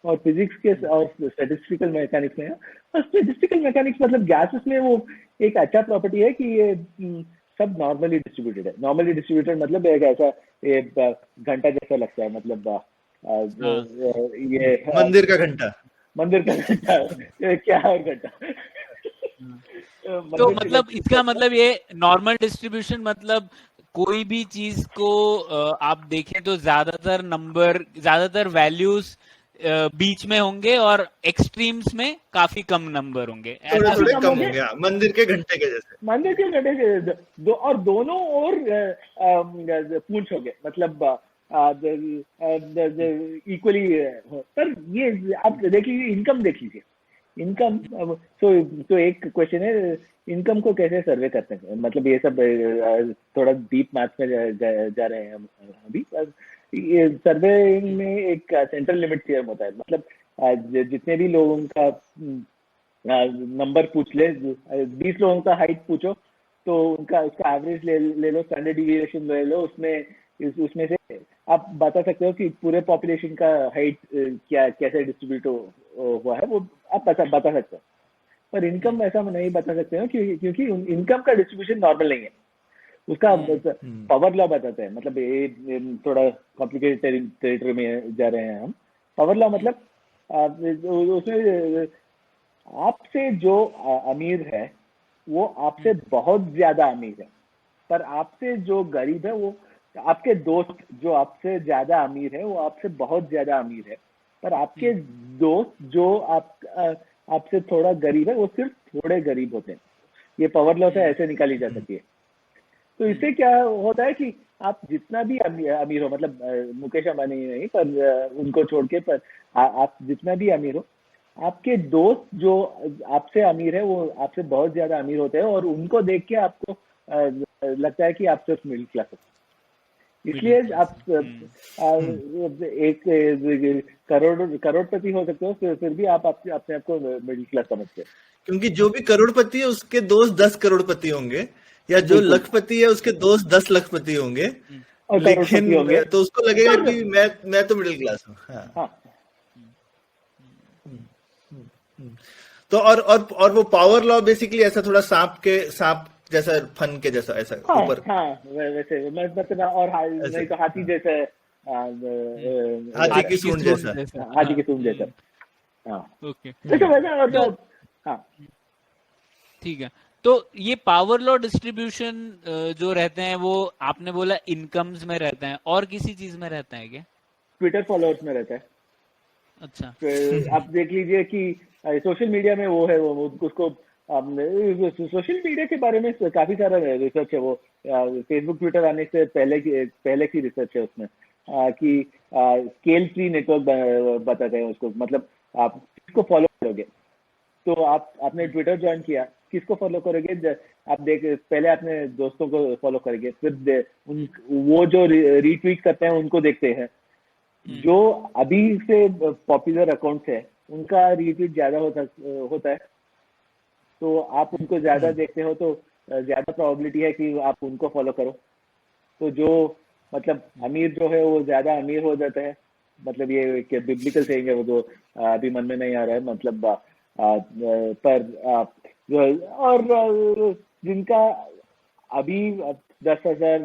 और फिजिक्स के और स्टैटिस्टिकल मैकेनिक्स में है। और स्टैटिस्टिकल मैकेनिक्स मतलब गैसेस में वो एक अच्छा प्रॉपर्टी है कि ये सब नॉर्मली डिस्ट्रीब्यूटेड है। नॉर्मली डिस्ट्रीब्यूटेड मतलब एक ऐसा घंटा जैसा लगता है, मतलब ये मंदिर का घंटा क्या है घंटा। तो मतलब इसका मतलब ये नॉर्मल डिस्ट्रीब्यूशन, मतलब कोई भी चीज को आप देखें तो ज्यादातर वैल्यूज बीच में होंगे और एक्सट्रीम्स में काफी कम नंबर होंगे, थोड़े कम होंगे, मंदिर के घंटे के जैसे। मंदिर के घंटे के और दोनों और पूंछ हो गए, मतलब इक्वली। पर ये आप देख लीजिए, इनकम देख लीजिए, इनकम। तो एक क्वेश्चन है, इनकम को कैसे सर्वे करते हैं, मतलब ये सब थोड़ा डीप मैथ्स में जा रहे हैं हम अभी। ये सर्वे में एक सेंट्रल लिमिट थ्योरम होता है, मतलब जितने भी लोगों का नंबर पूछ ले, 20 लोगों का हाइट पूछो तो उनका उसका एवरेज ले लो, स्टैंडर्ड डिविएशन ले लो, उसमें से आप बता सकते हो कि पूरे पॉपुलेशन का हाइट क्या कैसे डिस्ट्रीब्यूट हुआ है, वो आप बता सकते हो। पर इनकम ऐसा नहीं बता सकते हो क्योंकि इनकम का डिस्ट्रीब्यूशन नॉर्मल नहीं है। उसका पावर लॉ बताते हैं, मतलब ये थोड़ा कॉम्प्लिकेटेड टेरिटरी में जा रहे हैं हम। पावर लॉ मतलब उसमें आपसे जो अमीर है वो आपसे बहुत ज्यादा अमीर है, पर आपसे जो गरीब है वो आपके दोस्त जो आपसे ज्यादा अमीर है वो आपसे बहुत ज्यादा अमीर है, पर आपके दोस्त जो आपसे थोड़ा गरीब है वो सिर्फ थोड़े गरीब होते हैं। ये पावर लॉ से ऐसे निकाली जा सकती है। तो इससे क्या होता है कि आप जितना भी अमीर हो, मतलब मुकेश अंबानी नहीं, पर उनको छोड़ के, पर आप जितना भी अमीर हो, आपके दोस्त जो आपसे अमीर है वो आपसे बहुत ज्यादा अमीर होते हैं, और उनको देख के आपको लगता है कि आप सिर्फ मिडिल क्लास हो। इसलिए आप एक करोड़पति हो सकते हो, फिर भी आप अपने आप को मिडिल क्लास समझते हो। क्योंकि जो भी करोड़पति है उसके दोस्त 10 करोड़पति होंगे, या जो लखपति है उसके दोस्त 10 लखपति होंगे, और लेकिन होंगे तो उसको लगेगा कि मैं तो मिडिल क्लास हूँ। हाँ। तो और वो पावर लॉ बेसिकली ऐसा थोड़ा सांप जैसा, फन के जैसा, ऐसा ऊपर। हाँ, वैसे मतलब, और नहीं तो हाथी जैसा, हाथी की सूंड जैसा। हाथी की सूंड जैसा। हाँ, ओके, वैसा। हाँ, ठीक है। तो ये पावर लॉ डिस्ट्रीब्यूशन जो रहते हैं वो आपने बोला इनकम्स में रहते हैं, और किसी चीज में रहता है क्या? ट्विटर फॉलोअर्स में रहता है। अच्छा। आप देख लीजिए कि सोशल मीडिया में वो है, वो उसको सोशल मीडिया के बारे में काफी सारा रिसर्च है। वो फेसबुक ट्विटर आने से पहले की रिसर्च है उसमें, कि स्केल फ्री नेटवर्क बताते हैं उसको। मतलब आप किसको फॉलो करोगे, तो आपने ट्विटर ज्वाइन किया, किसको फॉलो करोगे? आप पहले अपने दोस्तों को फॉलो करेंगे, फिर वो जो रीट्वीट करते हैं उनको देखते हैं। जो अभी से पॉपुलर अकाउंट्स है उनका रीट्वीट ज्यादा होता है, तो आप उनको ज्यादा देखते हो, तो ज्यादा प्रोबेबिलिटी है कि आप उनको फॉलो करो। तो जो मतलब अमीर जो है वो ज्यादा अमीर हो जाता है। मतलब ये बिब्लिकल सेइंग है, वो जो अभी मन में नहीं आ रहा है, मतलब पर और जिनका अभी 10,000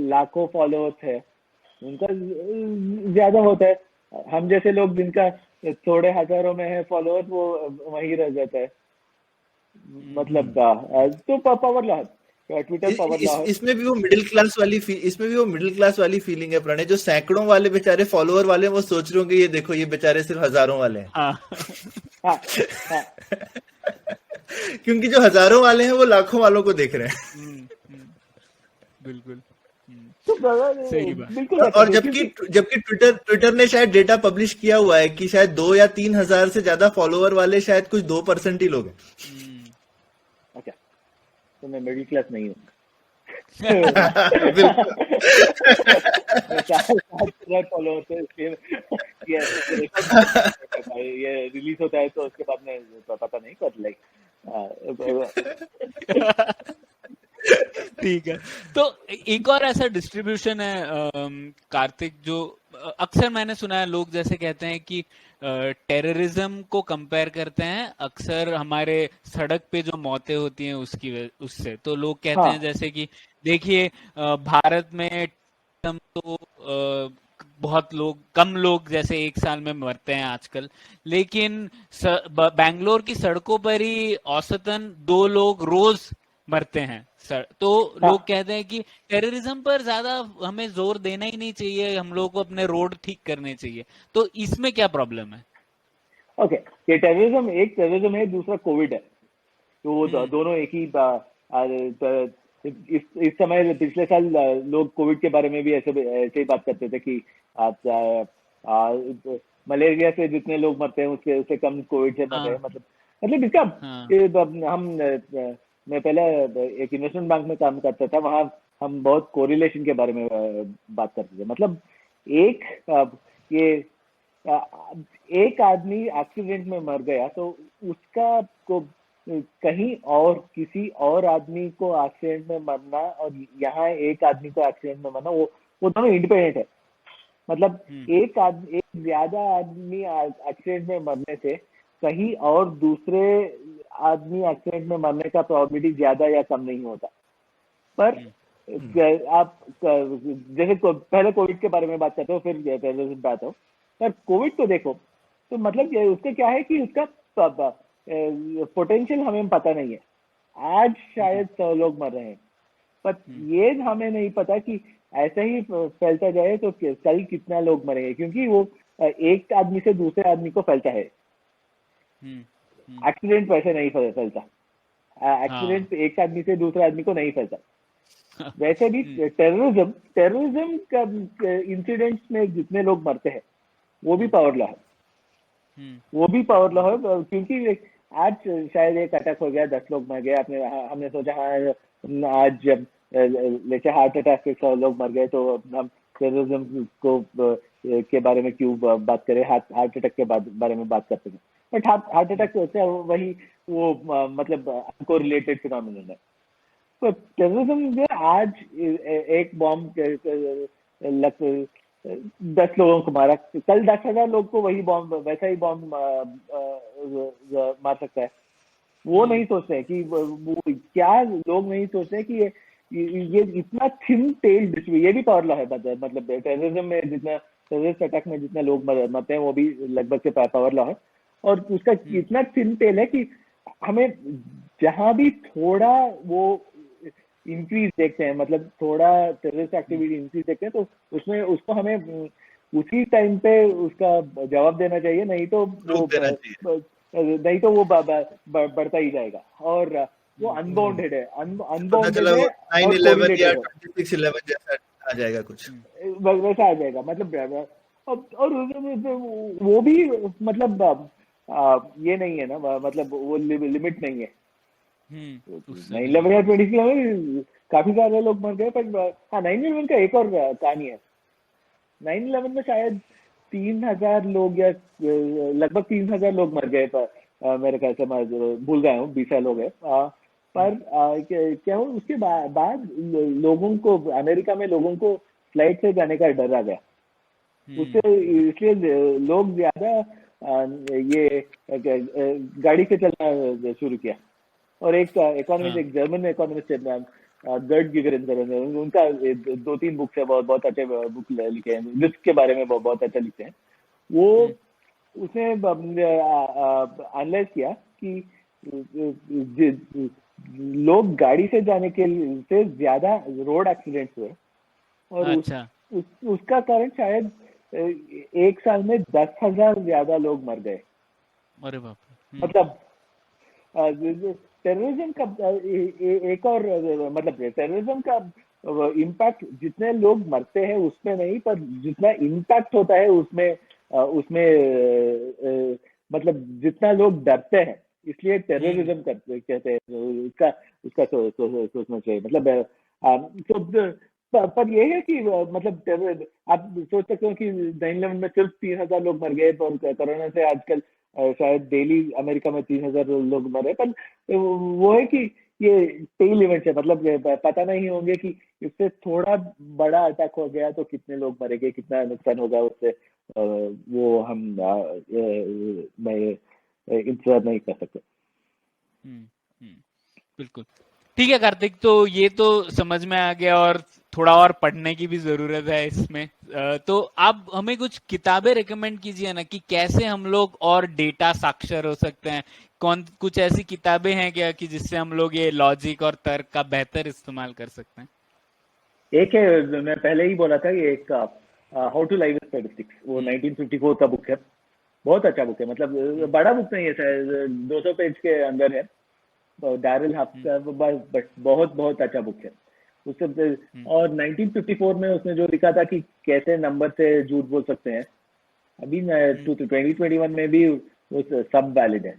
लाखों फॉलोअर्स है उनका ज्यादा होता है। हम जैसे लोग जिनका थोड़े हजारों में है फॉलोअर्स, वो वहीं रह जाता है। मतलब तो power law, Twitter power law है। इसमें भी वो मिडिल क्लास वाली फीलिंग है प्रणय। जो सैकड़ों वाले बेचारे फॉलोअर वाले हैं, वो सोच रहे होंगे ये देखो ये बेचारे सिर्फ हजारों वाले हैं। हाँ। हाँ, हाँ। क्योंकि जो हजारों वाले हैं वो लाखों वालों को देख रहे हैं। बिल्कुल। तो सही बात। बिल्कुल। और जबकि ट्विटर ने शायद डेटा पब्लिश किया हुआ है कि शायद 2 या 3 हजार से ज्यादा फॉलोअर वाले शायद कुछ 2% ही लोग हैं। अच्छा, तो मैं मिडिल क्लास नहीं हूँ। ये रिलीज होता है तो उसके बाद में पता नहीं, पर लाइक ठीक है। तो एक और ऐसा डिस्ट्रीब्यूशन है कार्तिक, जो अक्सर मैंने सुना है, लोग जैसे कहते हैं कि टेररिज्म को कंपेयर करते हैं अक्सर हमारे सड़क पे जो मौतें होती हैं उससे। तो लोग कहते हैं जैसे कि देखिए भारत में तो बहुत कम लोग जैसे एक साल में मरते हैं आजकल, लेकिन बैंगलोर की सड़कों पर ही औसतन 2 लोग रोज मरते हैं सर। तो लोग कहते हैं कि टेररिज्म पर ज्यादा हमें जोर देना ही नहीं चाहिए, हम लोग को अपने रोड ठीक करने चाहिए। तो इसमें क्या प्रॉब्लम है? ओके, ये टेररिज्म है, दूसरा कोविड है। तो वो दोनों एक ही इस समय, पिछले साल लोग कोविड के बारे में भी ऐसे ही बात करते थे कि मलेरिया से जितने लोग मरते हैं उससे कम कोविड से मरते हैं। मतलब इसका मैं पहले एक इन्वेस्टमेंट बैंक में काम करता था, वहां हम बहुत कोरिलेशन के बारे में बात करते थे। मतलब एक आदमी एक्सीडेंट में मर गया तो उसका कहीं और किसी और आदमी को एक्सीडेंट में मरना और यहाँ एक आदमी को एक्सीडेंट में मरना, वो दोनों इंडिपेंडेंट है। मतलब एक ज्यादा आदमी एक्सीडेंट में मरने से कहीं और दूसरे आदमी एक्सीडेंट में मरने का प्रोबेबिलिटी ज्यादा या कम नहीं होता। पर आप जैसे पहले कोविड के बारे में बात करते हो, फिर टेररिज्म बात हो, पर कोविड को देखो तो मतलब उसका क्या है कि उसका पोटेंशियल हमें पता नहीं है। आज शायद 100 लोग मर रहे हैं, पर ये हमें नहीं पता कि ऐसा ही फैलता जाए तो कल कितना लोग मरेंगे, क्योंकि वो एक आदमी से दूसरे आदमी को फैलता है। एक्सीडेंट वैसे नहीं फैलता, एक्सीडेंट एक आदमी से दूसरे आदमी को नहीं फैलता। वैसे भी टेररिज्म का इंसिडेंट्स में जितने लोग मरते हैं वो भी पावर लॉ है, वो भी पावर लॉ है। क्योंकि आज शायद एक अटैक हो गया, 10 लोग मर गए, हमने सोचा हाँ आज जैसे हार्ट अटैक से 100 लोग मर गए तो हम टेररिज्म को के बारे में क्यों बात करें, हार्ट अटैक के बारे में बात करते हैं। बट हार्ट अटैक होता है वही वो मतलब को रिलेटेड फिनोमिनन है। तो टेररिज्म में आज एक बॉम्ब 10 लोगों को मारा, कल 10,000 लोग को वही बॉम्ब वैसा ही बॉम्ब मार सकता है। वो नहीं सोचते हैं कि क्या लोग नहीं सोचते हैं कि ये इतना थिन टेल डिस्ट्रीब्यूशन, ये भी पावर लॉ है। मतलब टेररिज्म में जितना टेररिस्ट अटैक में जितना लोग मरते हैं वो भी लगभग से पावर लॉ है। और उसका इतना थिन टेल है कि हमें जहां भी थोड़ा वो इंक्रीज देखते हैं, मतलब थोड़ा टेररिस्ट एक्टिविटी इंक्रीज देखते हैं, तो उसमें उसको हमें उसी टाइम पे उसका जवाब देना चाहिए, नहीं तो वो बढ़ता ही जाएगा। और वो अनबाउंडेड है, अनबाउंडेड है, 9/11 या 26/11 जैसा आ जाएगा, कुछ वैसा आ जाएगा। मतलब और वो भी मतलब ये नहीं है ना, मतलब वो लिमिट नहीं है। 9/11 या 26/11 काफी सारे लोग मर गए, पर हाँ 9/11 का एक और कहानी है। 9/11 में शायद 3,000 लोग या लगभग 3,000 लोग मर गए, पर मेरे ख्याल से मैं भूल गया हूँ, 20 साल हो गए। पर क्या हो उसके बाद लोगों को, अमेरिका में लोगों को फ्लाइट से जाने का डर आ गया। उससे इसलिए लोग ज्यादा ये गाड़ी से चलना शुरू किया। और एक इकोनॉमिस्ट, एक जर्मन इकोनॉमिस्ट है गर्ड गिगरिन, उनका 2-3 बुक्स है, बहुत अच्छे बुक लिखे हैं, रिस्क के बारे में बहुत अच्छा लिखते हैं वो। उसने एनालाइज किया कि लोग गाड़ी से जाने के से ज्यादा रोड एक्सीडेंट्स हुए, और अच्छा। उसका कारण शायद एक साल में 10,000 ज्यादा लोग मर गए। अरे बाप रे। मतलब टेररिज्म का एक और मतलब टेररिज्म का इम्पैक्ट जितने लोग मरते हैं उसमें नहीं, पर जितना इम्पैक्ट होता है उसमें मतलब जितना लोग डरते हैं, इसलिए टेररिज्म कहते हैं। उसका सोचना चाहिए। मतलब पर ये है कि मतलब आप सोच सकते हो कि 9/11 में सिर्फ 3,000 लोग मर गए, और कोरोना से आजकल शायद डेली अमेरिका में 3,000 लोग मरे। पर वो है कि ये टेल इवेंट है, मतलब पता नहीं होंगे कि इससे थोड़ा बड़ा अटैक हो गया तो कितने लोग मरेंगे, कितना नुकसान होगा उससे, वो हम मैं इंतजार नहीं कर सकते। बिल्कुल ठीक है कार्तिक, तो ये तो समझ में आ गया, और थोड़ा और पढ़ने की भी जरूरत है इसमें। तो आप हमें कुछ किताबें रिकमेंड कीजिए ना, कि कैसे हम लोग और डेटा साक्षर हो सकते हैं। कुछ ऐसी किताबें हैं क्या कि जिससे हम लोग ये लॉजिक और तर्क का बेहतर इस्तेमाल कर सकते हैं? एक है, मैं पहले ही बोला था, ये एक how to live with statistics, वो 1954 का बुक है। बहुत अच्छा बुक है, मतलब बड़ा बुक नहीं है, शायद 200 पेज के अंदर है। डैरिल हाफ का, बट बहुत बहुत अच्छा बुक है उससे। और 1954 में उसने जो लिखा था कि कैसे नंबर से झूठ बोल सकते हैं, अभी 2021 में भी वो सब वैलिड है,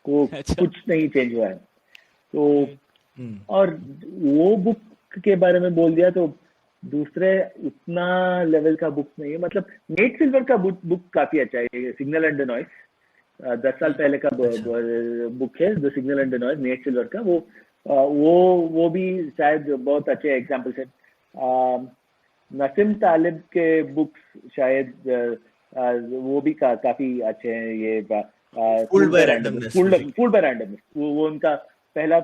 कुछ नहीं चेंज हुआ है। तो और वो बुक के बारे में बोल दिया, तो दूसरे उतना लेवल का बुक नहीं है। मतलब नेट सिल्वर का बुक काफी अच्छा है, सिग्नल एंड द नॉइस। 10 साल पहले का बुक है, the signal and the noise, Neeraj silver का। वो भी शायद बहुत अच्छे एग्जाम्पल्स है। नसीम तालिब के बुक्स शायद वो भी काफी अच्छे हैं। ये fooled bye randomness, fooled bye randomness, वो उनका पहला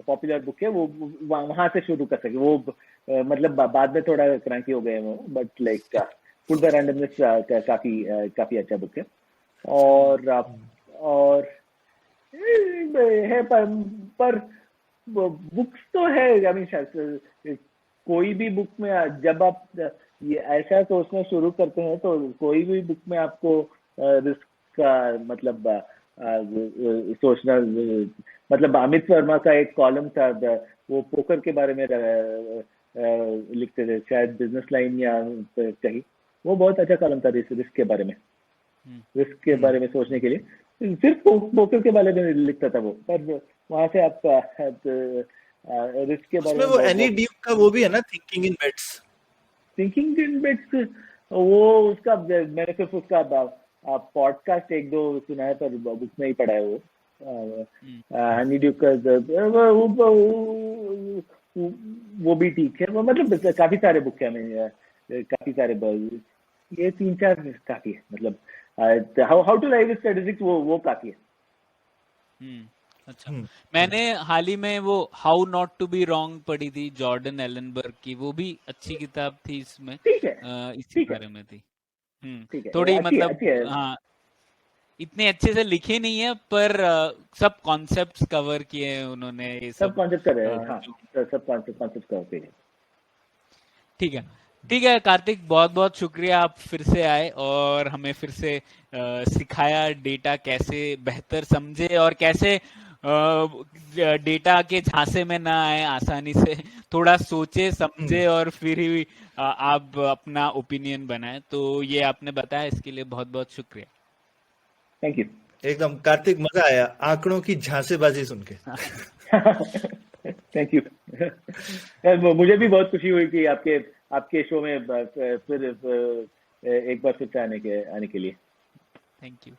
पॉपुलर बुक है। वो वहां से शुरू कर सके। वो मतलब बाद में थोड़ा क्रैंकी हो गए वो, but like fooled bye randomness काफी अच्छा बुक है। और है पर बुक्स तो है। आई मीन कोई भी बुक में जब आप ये ऐसा सोचना शुरू करते हैं तो कोई भी बुक में आपको रिस्क का मतलब सोचना, मतलब अमित वर्मा का एक कॉलम था, वो पोकर के बारे में लिखते थे, शायद बिजनेस लाइन या कहीं। वो बहुत अच्छा कॉलम था रिस्क के बारे में, रिस्क के बारे में सोचने के लिए। सिर्फ पोकर के बारे में लिखता था वो, पर वहां से आप रिस्क के बारे में वो एनी ड्यूक का वो भी है ना, thinking in bets. Thinking in bets वो उसका मैंने सिर्फ उसका पॉडकास्ट एक दो सुना है, पर बुक में ही पढ़ा है वो। एनी ड्यूक का वो भी ठीक है। वो मतलब काफी सारे बुक है, काफी सारे, ये 3-4 काफी है। मतलब हाउ टू राइट स्टैटिस्टिक्स वो काफी है। अच्छा, मैंने हाल ही में वो how not to be wrong पढ़ी थी, जॉर्डन एलनबर्ग की। वो भी अच्छी किताब थी, इसमें ठीक है, इसी बारे में थी। ठीक है, थोड़ी अच्छी मतलब है। हाँ, इतने अच्छे से लिखे नहीं है, पर सब कॉन्सेप्ट्स कवर किए हैं उन्होंने, ये सब सब कॉन्सेप्ट कर रहे हैं। हाँ, सब कॉन्सेप्ट कवर किए। ठीक है। ठीक है कार्तिक, बहुत बहुत शुक्रिया, आप फिर से आए और हमें फिर से सिखाया डेटा कैसे बेहतर समझे और कैसे डेटा के झांसे में ना आए, आसानी से थोड़ा सोचे समझे और फिर ही आप अपना ओपिनियन बनाए। तो ये आपने बताया, इसके लिए बहुत बहुत शुक्रिया। Thank you. एकदम कार्तिक, मजा आया आंकड़ों की झांसेबाजी सुन के। Thank you. मुझे भी बहुत खुशी हुई कि आपके शो में फिर एक बार फिर से आने के लिए। Thank you.